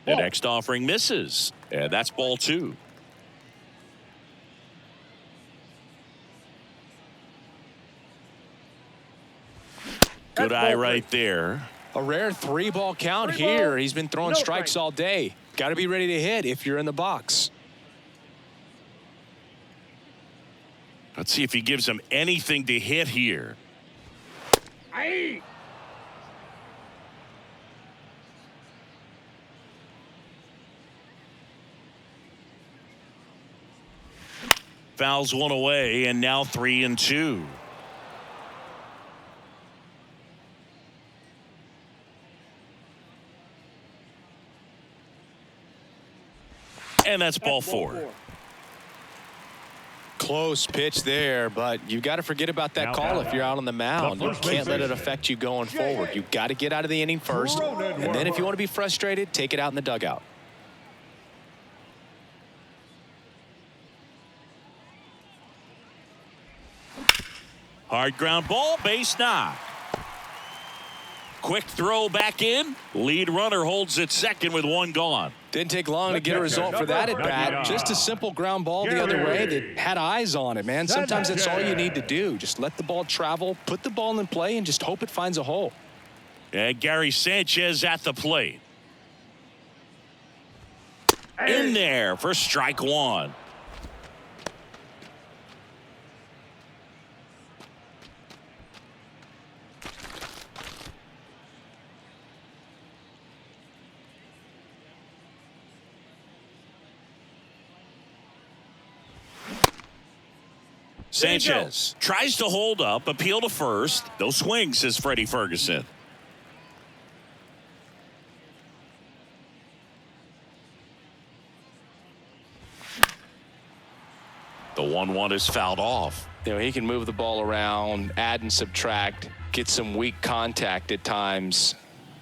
The next offering misses, and that's ball 2. Good eye right there. A rare 3-ball count here. He's been throwing strikes all day. Got to be ready to hit if you're in the box. Let's see if he gives him anything to hit here. Aye. Fouls 1 away, and now 3-2. And that's ball 4. Close pitch there, but you got to forget about that call if you're out on the mound. You can't let it affect you going forward. You got to get out of the inning first, and then if you want to be frustrated, take it out in the dugout. Hard ground ball, base knock. Quick throw back in. Lead runner holds at second with 1 gone. Didn't take long to get a result for that at bat. Just a simple ground ball the other way that had eyes on it, man. Sometimes that's all you need to do. Just let the ball travel, put the ball in play, and just hope it finds a hole. And Gary Sanchez at the plate. In there for strike 1. Sanchez tries to hold up, appeal to first. No swing, says Freddie Ferguson. The 1-1 is fouled off. You know, he can move the ball around, add and subtract, get some weak contact at times.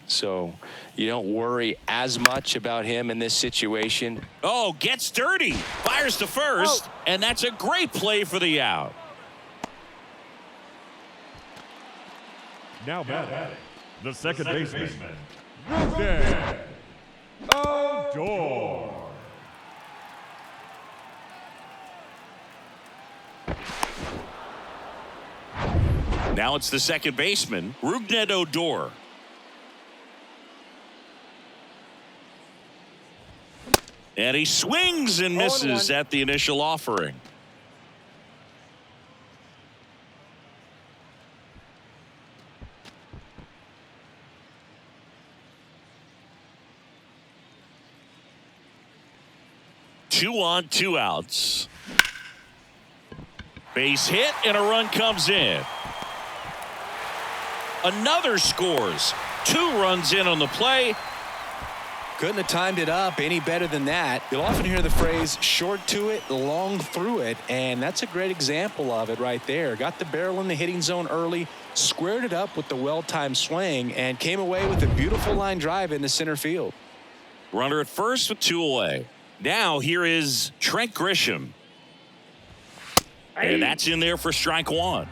So you don't worry as much about him in this situation. Oh, gets dirty. Fires to first, and that's a great play for the out. Now batting, the second baseman, Ruben Odor. Now it's the second baseman, Rougned Odor. And he swings and misses at the initial offering. Two on, 2 outs. Base hit and a run comes in. Another scores. 2 runs in on the play. Couldn't have timed it up any better than that. You'll often hear the phrase short to it, long through it, and that's a great example of it right there. Got the barrel in the hitting zone early, squared it up with the well-timed swing, and came away with a beautiful line drive into center field. Runner at first with 2 away. Now here is Trent Grisham. And that's in there for strike 1.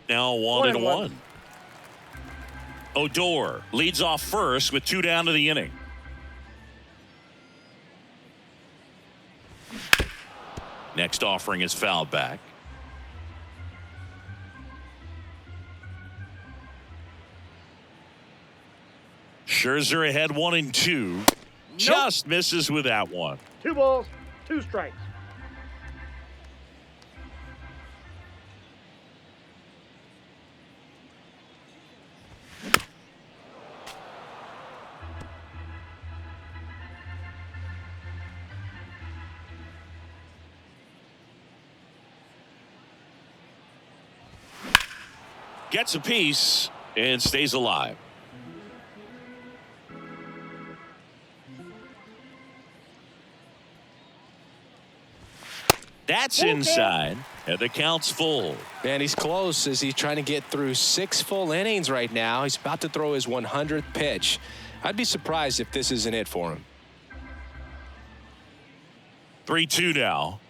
Now 1-1. Odor leads off first with 2 down to the inning. Next offering is fouled back. Scherzer ahead 1-2. Nope. Just misses with that one. 2 balls, 2 strikes. Gets a piece and stays alive. That's inside, and the count's full. Man, he's close as he's trying to get through 6 full innings right now. He's about to throw his 100th pitch. I'd be surprised if this isn't it for him. 3-2 now.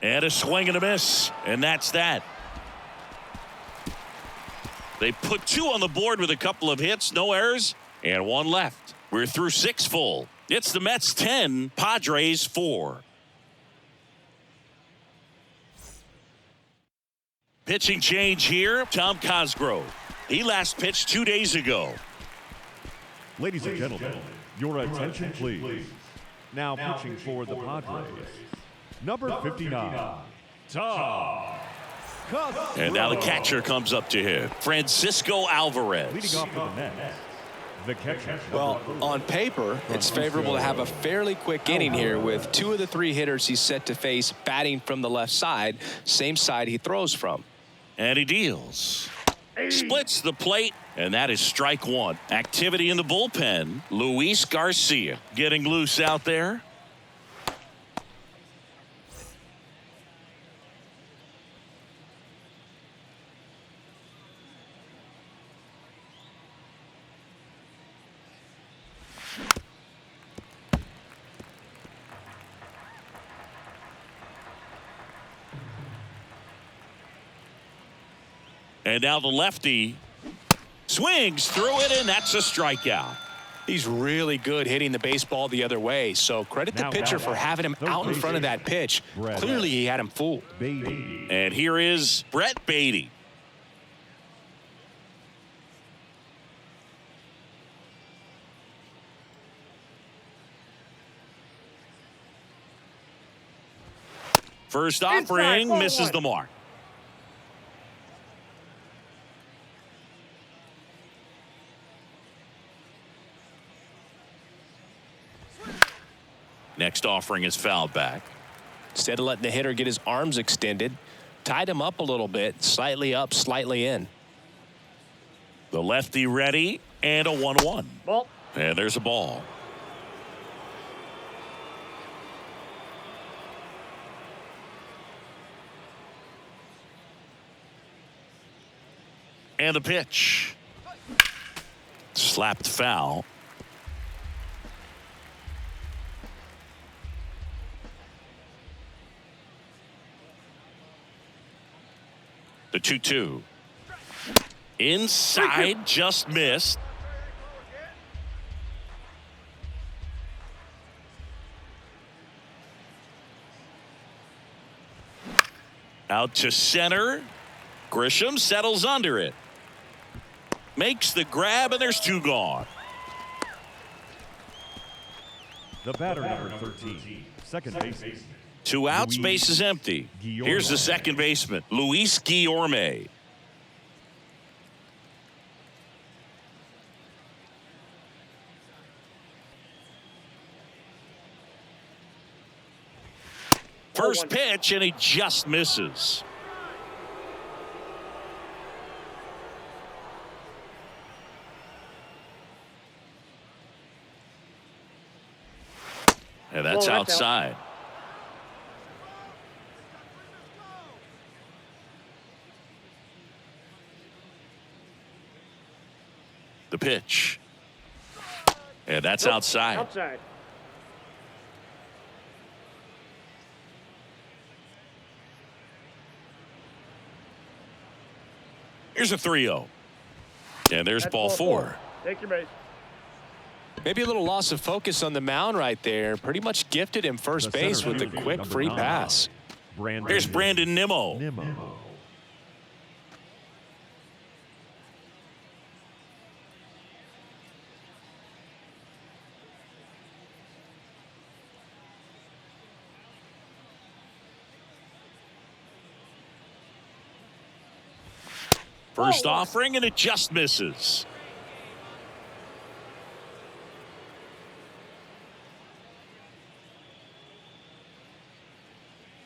And a swing and a miss, and that's that. They put 2 on the board with a couple of hits, no errors, and 1 left. We're through 6 full. It's the Mets 10, Padres 4. Pitching change here, Tom Cosgrove. He last pitched 2 days ago. Ladies and gentlemen, your attention please. Now pitching for the Padres, number 59, Tom Cosgrove. And now the catcher comes up to him, Francisco Alvarez. Leading off for the Mets, the catcher. Well, on paper, it's favorable to have a fairly quick inning here with 2 of the 3 hitters he's set to face batting from the left side, same side he throws from. And he deals. Splits the plate, and that is strike 1. Activity in the bullpen. Luis Garcia getting loose out there. And now the lefty swings through it, and that's a strikeout. He's really good hitting the baseball the other way, so credit the pitcher for having him out in front of that pitch. Clearly, he had him fooled. And here is Brett Beatty. First offering misses the mark. Next offering is fouled back. Instead of letting the hitter get his arms extended, tied him up a little bit, slightly up, slightly in. The lefty ready, and a 1-1. Ball. And there's a ball. And the pitch. Slapped foul. The 2-2. Inside, just missed. Out to center. Grisham settles under it. Makes the grab, and there's 2 gone. The batter, number 13, second baseman. 2 outs, base is empty. Here's the second baseman, Luis Guillorme. First pitch, and he just misses. And that's outside. The pitch. And that's outside. Outside. Here's a 3-0. And there's ball four. Take your base. Maybe a little loss of focus on the mound right there. Pretty much gifted him first base with a quick free pass. Here's Brandon Nimmo. First offering, and it just misses.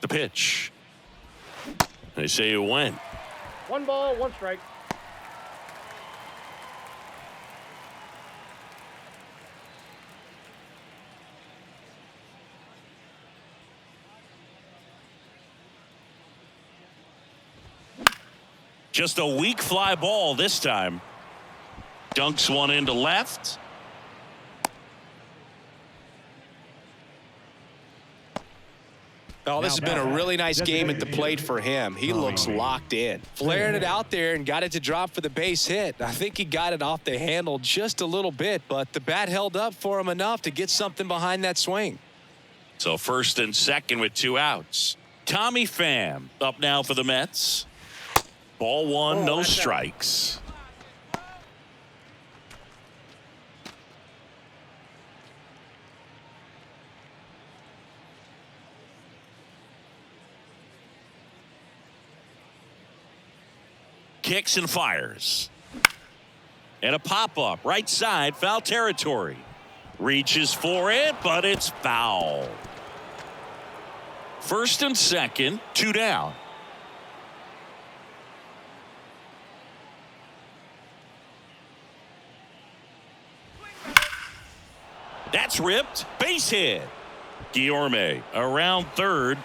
The pitch. They say it went. 1 ball, 1 strike. Just a weak fly ball this time. Dunks one into left. Oh, this has been a really nice game at the plate for him. He looks locked in. Flaring it out there and got it to drop for the base hit. I think he got it off the handle just a little bit, but the bat held up for him enough to get something behind that swing. So first and second with 2 outs. Tommy Pham up now for the Mets. Ball one, no strikes. Kicks and fires. And a pop-up right side, foul territory. Reaches for it, but it's foul. First and second, 2 down. That's ripped. Base hit. Guillorme around third.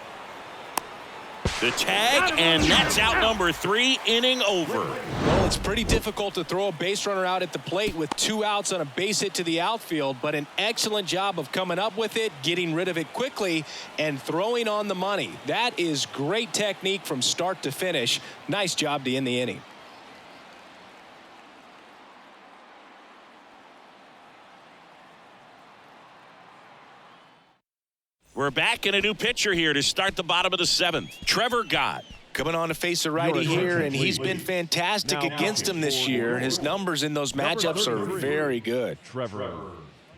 The tag, and that's out number 3, inning over. Well, it's pretty difficult to throw a base runner out at the plate with 2 outs on a base hit to the outfield, but an excellent job of coming up with it, getting rid of it quickly, and throwing on the money. That is great technique from start to finish. Nice job to end the inning. We're back in a new pitcher here to start the bottom of the 7th. Trevor Gott. Coming on to face a righty here, and he's been fantastic against him this year. His numbers in those matchups are very good. Trevor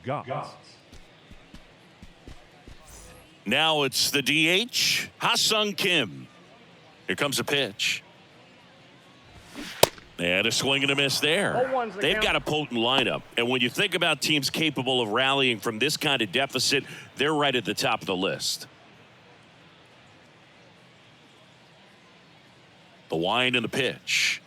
Gott. Now it's the DH, Ha-Sung Kim. Here comes a pitch. And a swing and a miss there. They've got a potent lineup. And when you think about teams capable of rallying from this kind of deficit, they're right at the top of the list. The wind and the pitch.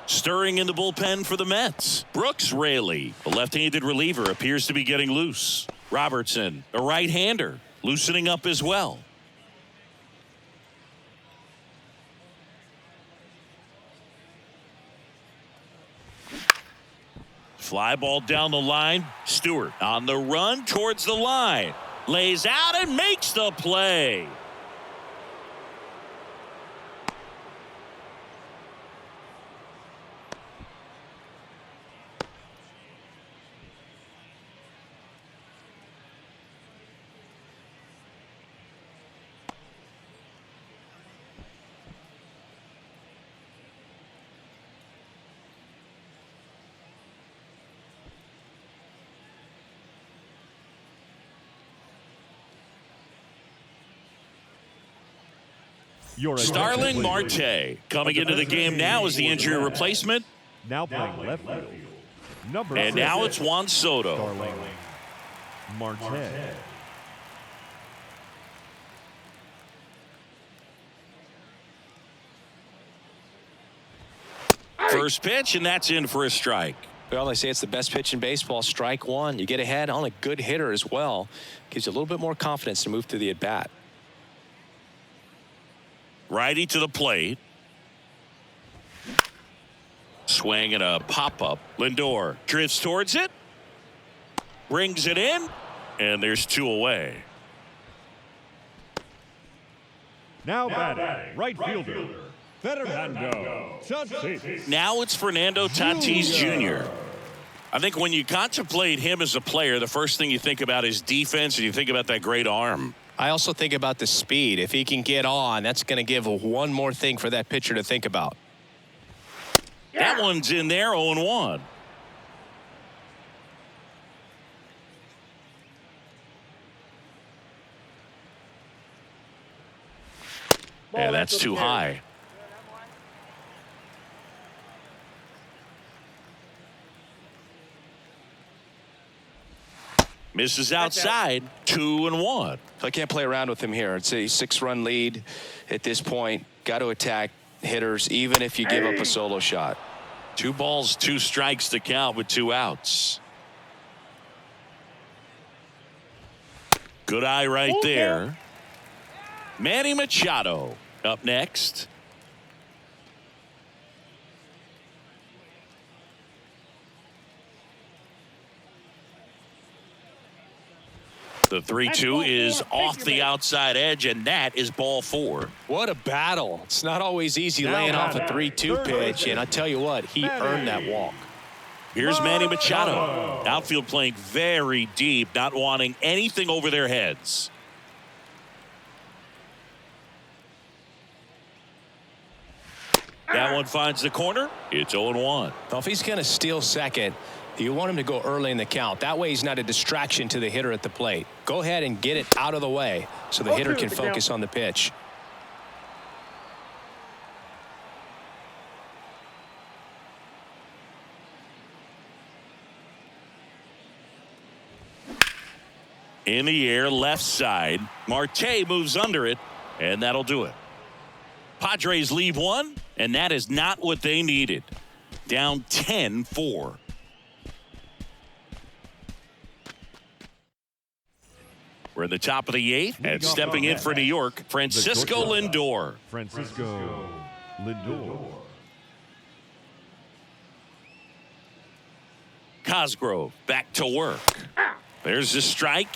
Stirring in the bullpen for the Mets. Brooks Raley, the left-handed reliever, appears to be getting loose. Robertson, a right-hander, loosening up as well. Fly ball down the line. Stewart on the run towards the line. Lays out and makes the play. Starling Marte coming into the game now as the injury replacement. Now playing left field. And now it's Juan Soto. Starling Marte. First pitch, and that's in for a strike. Well, they say it's the best pitch in baseball. Strike one. You get ahead on a good hitter as well. Gives you a little bit more confidence to move through the at-bat. Righty to the plate. Swing and a pop-up. Lindor drifts towards it. Brings it in. And there's 2 away. Now batting, right fielder, Fernando Tatis. Now it's Fernando Tatis Jr. I think when you contemplate him as a player, the first thing you think about is defense, and you think about that great arm. I also think about the speed. If he can get on, that's going to give one more thing for that pitcher to think about. That one's in there, 0-1. Yeah, that's too high. Misses outside, 2-1. I can't play around with him here. It's a 6-run lead at this point. Got to attack hitters, even if you give up a solo shot. 2 balls, 2 strikes to count with 2 outs. Good eye right there. Manny Machado up next. The 3-2 is off the outside edge, and that is ball 4. What a battle. It's not always easy laying off a 3-2 pitch, and I tell you what, he earned that walk. Here's Manny Machado. Outfield playing very deep, not wanting anything over their heads. That one finds the corner. It's 0-1. Well, if he's going to steal second, you want him to go early in the count. That way he's not a distraction to the hitter at the plate. Go ahead and get it out of the way so the hitter can focus on the pitch. In the air, left side. Marte moves under it, and that'll do it. Padres leave one, and that is not what they needed. Down 10-4. We're in the top of the 8th, and stepping in for New York, Francisco Lindor. Francisco Lindor. Cosgrove back to work. There's the strike.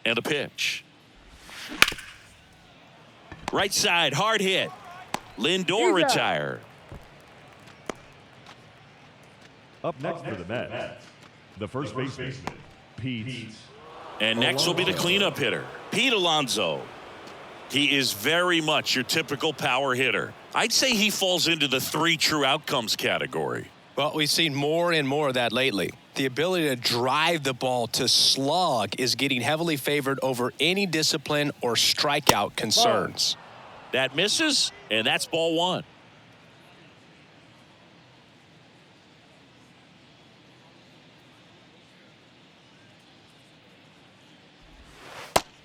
And a pitch. Right side, hard hit. Lindor retired. Up next for the Mets, the first baseman, Pete. And next will be the cleanup hitter, Pete Alonso. He is very much your typical power hitter. I'd say he falls into the 3 true outcomes category. Well, we've seen more and more of that lately. The ability to drive the ball to slug is getting heavily favored over any discipline or strikeout concerns. That misses, and that's ball 1.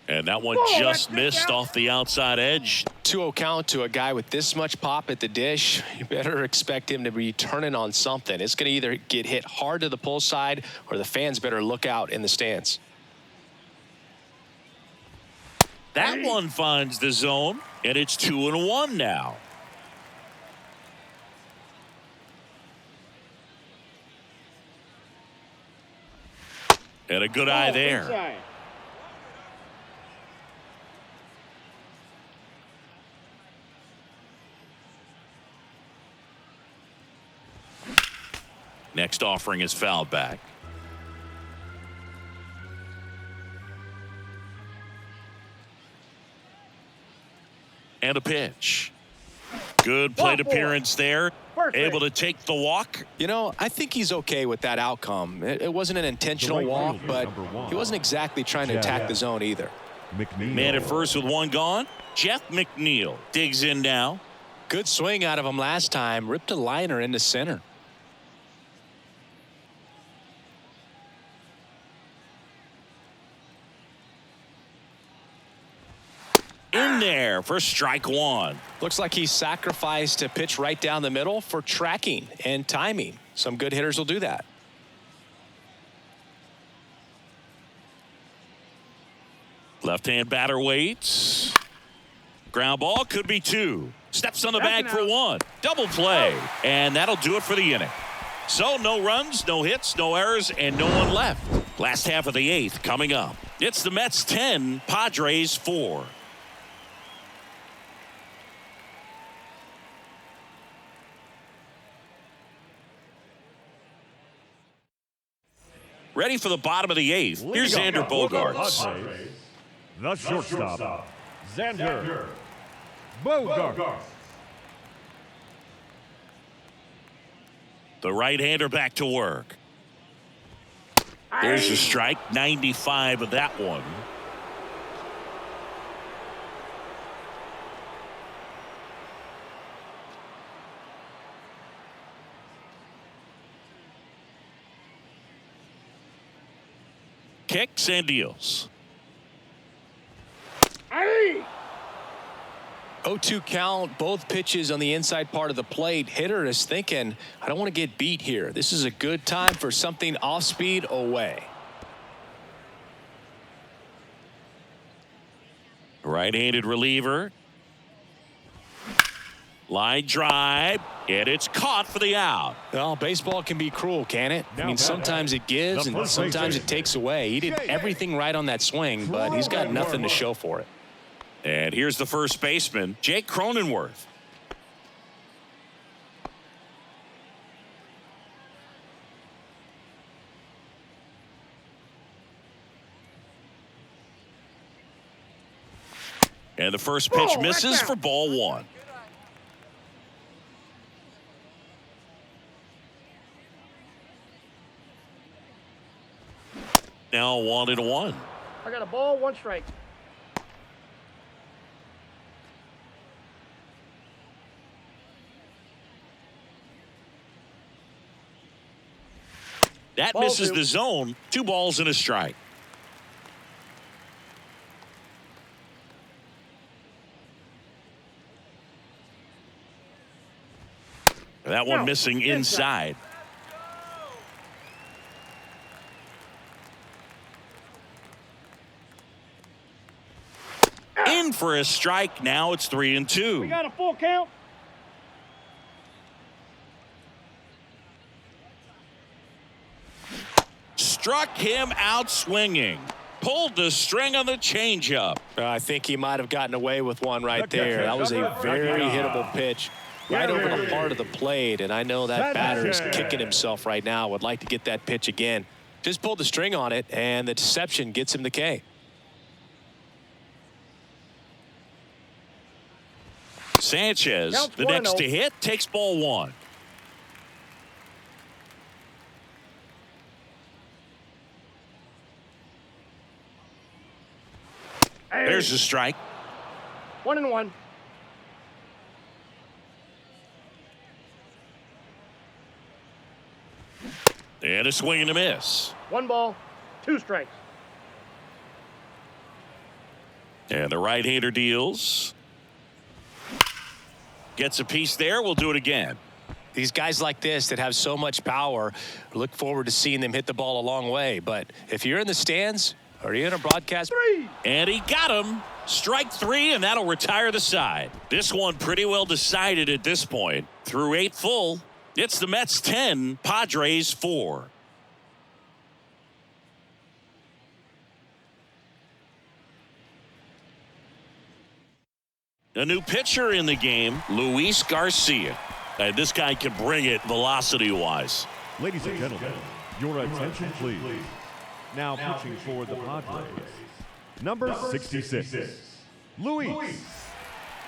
And that one just missed off the outside edge. 2-0 count to a guy with this much pop at the dish. You better expect him to be turning on something. It's going to either get hit hard to the pull side, or the fans better look out in the stands. That one finds the zone, and it's 2-1 now. And a good eye there. Next offering is fouled back. And a pitch. Good plate appearance there. Able to take the walk. You know, I think he's okay with that outcome. It wasn't an intentional walk, but he wasn't exactly trying to attack the zone either. Man at first with one gone. Jeff McNeil digs in now. Good swing out of him last time. Ripped a liner into center. In there for strike one. Looks like he sacrificed a pitch right down the middle for tracking and timing. Some good hitters will do that. Left-hand batter waits. Ground ball could be two. Steps on the bag for one. Double play. And that'll do it for the inning. So no runs, no hits, no errors, and no one left. Last half of the eighth coming up. It's the Mets 10, Padres 4. Ready for the bottom of the eighth. Here's Xander Bogaerts. The shortstop, Xander Bogaerts. The right-hander back to work. There's a strike, 95 of that one. Kicks and deals. 0-2 count, both pitches on the inside part of the plate. Hitter is thinking, I don't want to get beat here. This is a good time for something off speed away. Right-handed reliever. Line drive, and it's caught for the out. Well, baseball can be cruel, can it? I mean, sometimes it gives and sometimes it takes away. He did everything right on that swing, but he's got nothing to show for it. And here's the first baseman, Jake Cronenworth. And the first pitch misses for ball one. Now 1-1. I got a ball, one strike. That misses the zone. 2 balls and a strike. That one missing inside. In for a strike. Now it's 3-2. We got a full count. Struck him out swinging. Pulled the string on the changeup. I think he might have gotten away with one right there. That was a very hittable pitch right over the heart of the plate. And I know that batter is kicking himself right now. Would like to get that pitch again. Just pulled the string on it, and the deception gets him the K. Sanchez, the next to hit, takes ball one. There's a strike. 1-1. And a swing and a miss. 1 ball, 2 strikes. And the right-hander deals. Gets a piece there. We'll do it again. These guys like this that have so much power, look forward to seeing them hit the ball a long way. But if you're in the stands or you're in a broadcast. 3. And he got him. Strike 3, and that'll retire the side. This one pretty well decided at this point. Through 8 full, it's the Mets 10, Padres 4. A new pitcher in the game, Luis Garcia. And this guy can bring it velocity-wise. Ladies and gentlemen, your attention please. Now pitching for the Padres, number 66, Luis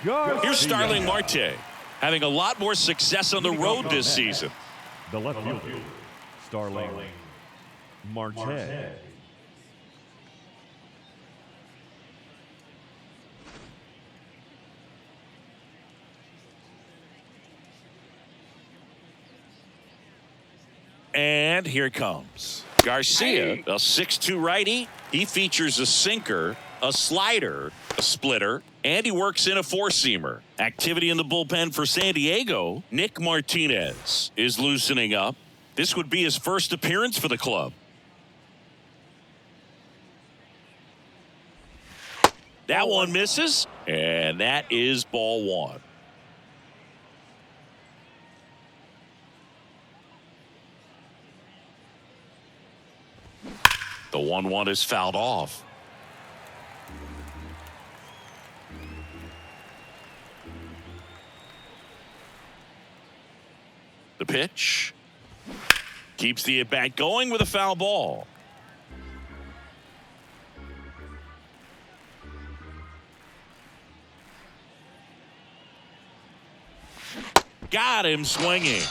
Garcia. Here's Starling Marte, having a lot more success on the road this season. The left fielder, Starling Marte. And here comes Garcia, a 6'2 righty. He features a sinker, a slider, A splitter, and he works in a four-seamer. Activity in the bullpen for San Diego. Nick Martinez is loosening up. This would be his first appearance for the club. That one misses, and that is ball one. The 1-1 is fouled off. The pitch keeps the at-bat going with a foul ball. Got him swinging.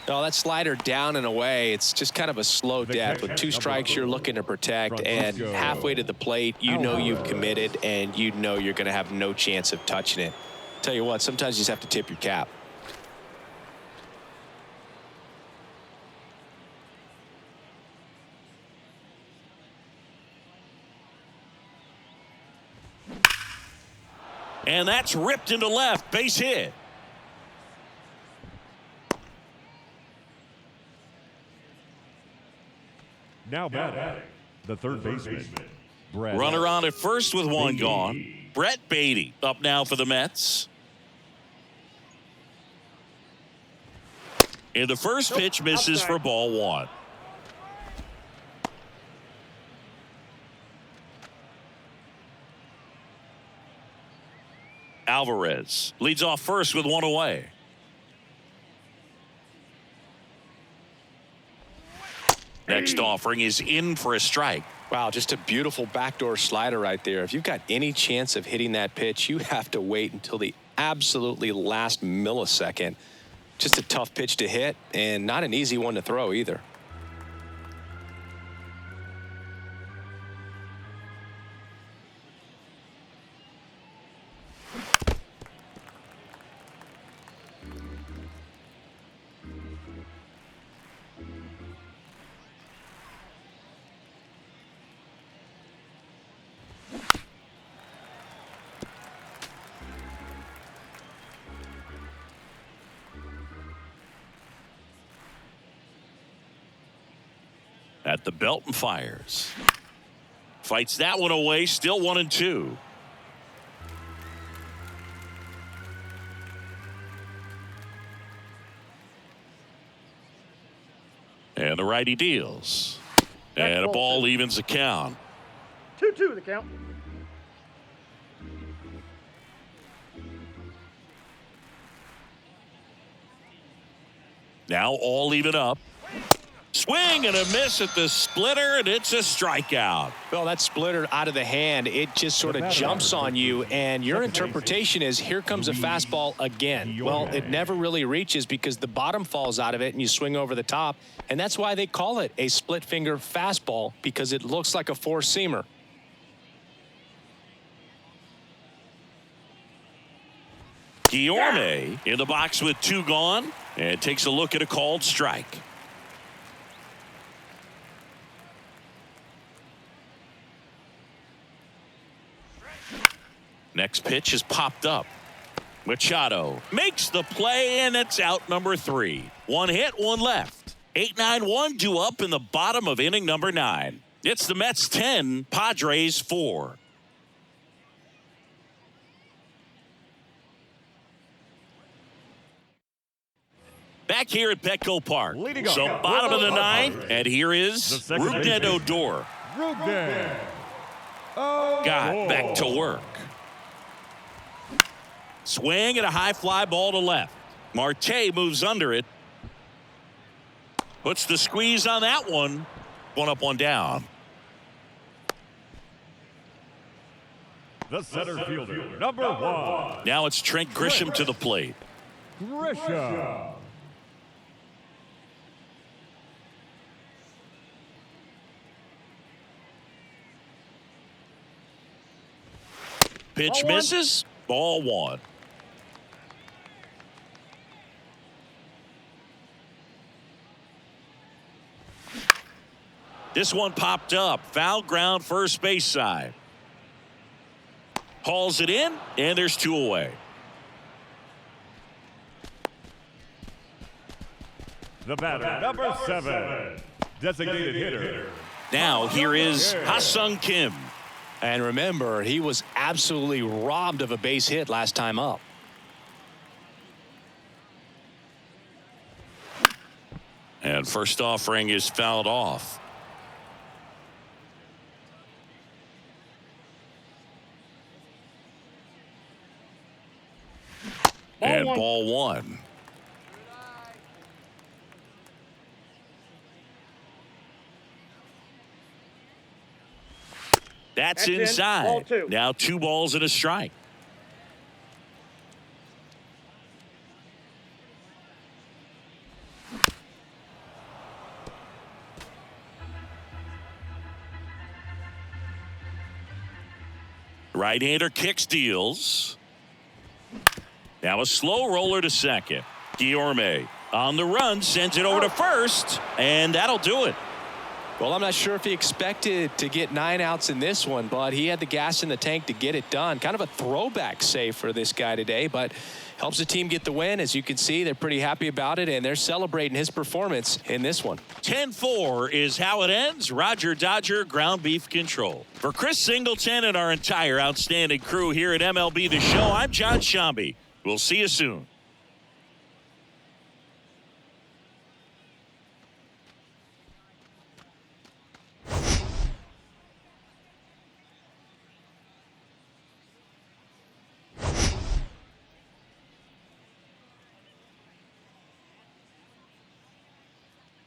No, that slider down and away. It's just kind of a slow death. With two strikes, you're looking to protect, and halfway to the plate, you know you've committed, and you know you're going to have no chance of touching it. Tell you what, sometimes you just have to tip your cap. And that's ripped into left. Base hit. Now batting, the third baseman, Brett. Runner on at first with one gone. Brett Beatty up now for the Mets. And the first pitch misses for ball one. Alvarez leads off first with one away. Next offering is in for a strike. Wow, just a beautiful backdoor slider right there. If you've got any chance of hitting that pitch, you have to wait until the absolutely last millisecond. Just a tough pitch to hit, and not an easy one to throw either. At the belt and fires. Fights that one away. Still 1-2. And the righty deals. And a ball evens the count. 2-2 the count. Now all even up. Swing and a miss at the splitter, and it's a strikeout. Well, that splitter out of the hand, it just sort of jumps on you, and your interpretation is, here comes a fastball again. Well, it never really reaches because the bottom falls out of it, and you swing over the top, and that's why they call it a split-finger fastball, because it looks like a four-seamer. Guillorme in the box with two gone, and takes a look at a called strike. Next pitch is popped up. Machado makes the play, and it's out number 3. One hit, one left. 8-9-1 due up in the bottom of inning number 9. It's the Mets 10, Padres 4. Back here at Petco Park. So bottom of the 9th, and here is Rougned Odor. Got back to work. Swing and a high fly ball to left. Marte moves under it. Puts the squeeze on that one. One up, one down. The center fielder, number 1. Now it's Trent Grisham to the plate. Grisham. Pitch misses. Ball 1. This one popped up. Foul ground, first base side. Hauls it in, and there's 2 away. The batter, number 7, designated hitter. Now here is Ha-Sung Kim. And remember, he was absolutely robbed of a base hit last time up. And first offering is fouled off. Ball one. That's inside. Ball 2. Now 2 balls and a strike. Right-hander kicks, deals. Now a slow roller to second. Guillorme on the run, sends it over to first, and that'll do it. Well, I'm not sure if he expected to get 9 outs in this one, but he had the gas in the tank to get it done. Kind of a throwback save for this guy today, but helps the team get the win. As you can see, they're pretty happy about it, and they're celebrating his performance in this one. 10-4 is how it ends. Roger Dodger, ground beef control. For Chris Singleton and our entire outstanding crew here at MLB The Show, I'm John Shambi. We'll see you soon.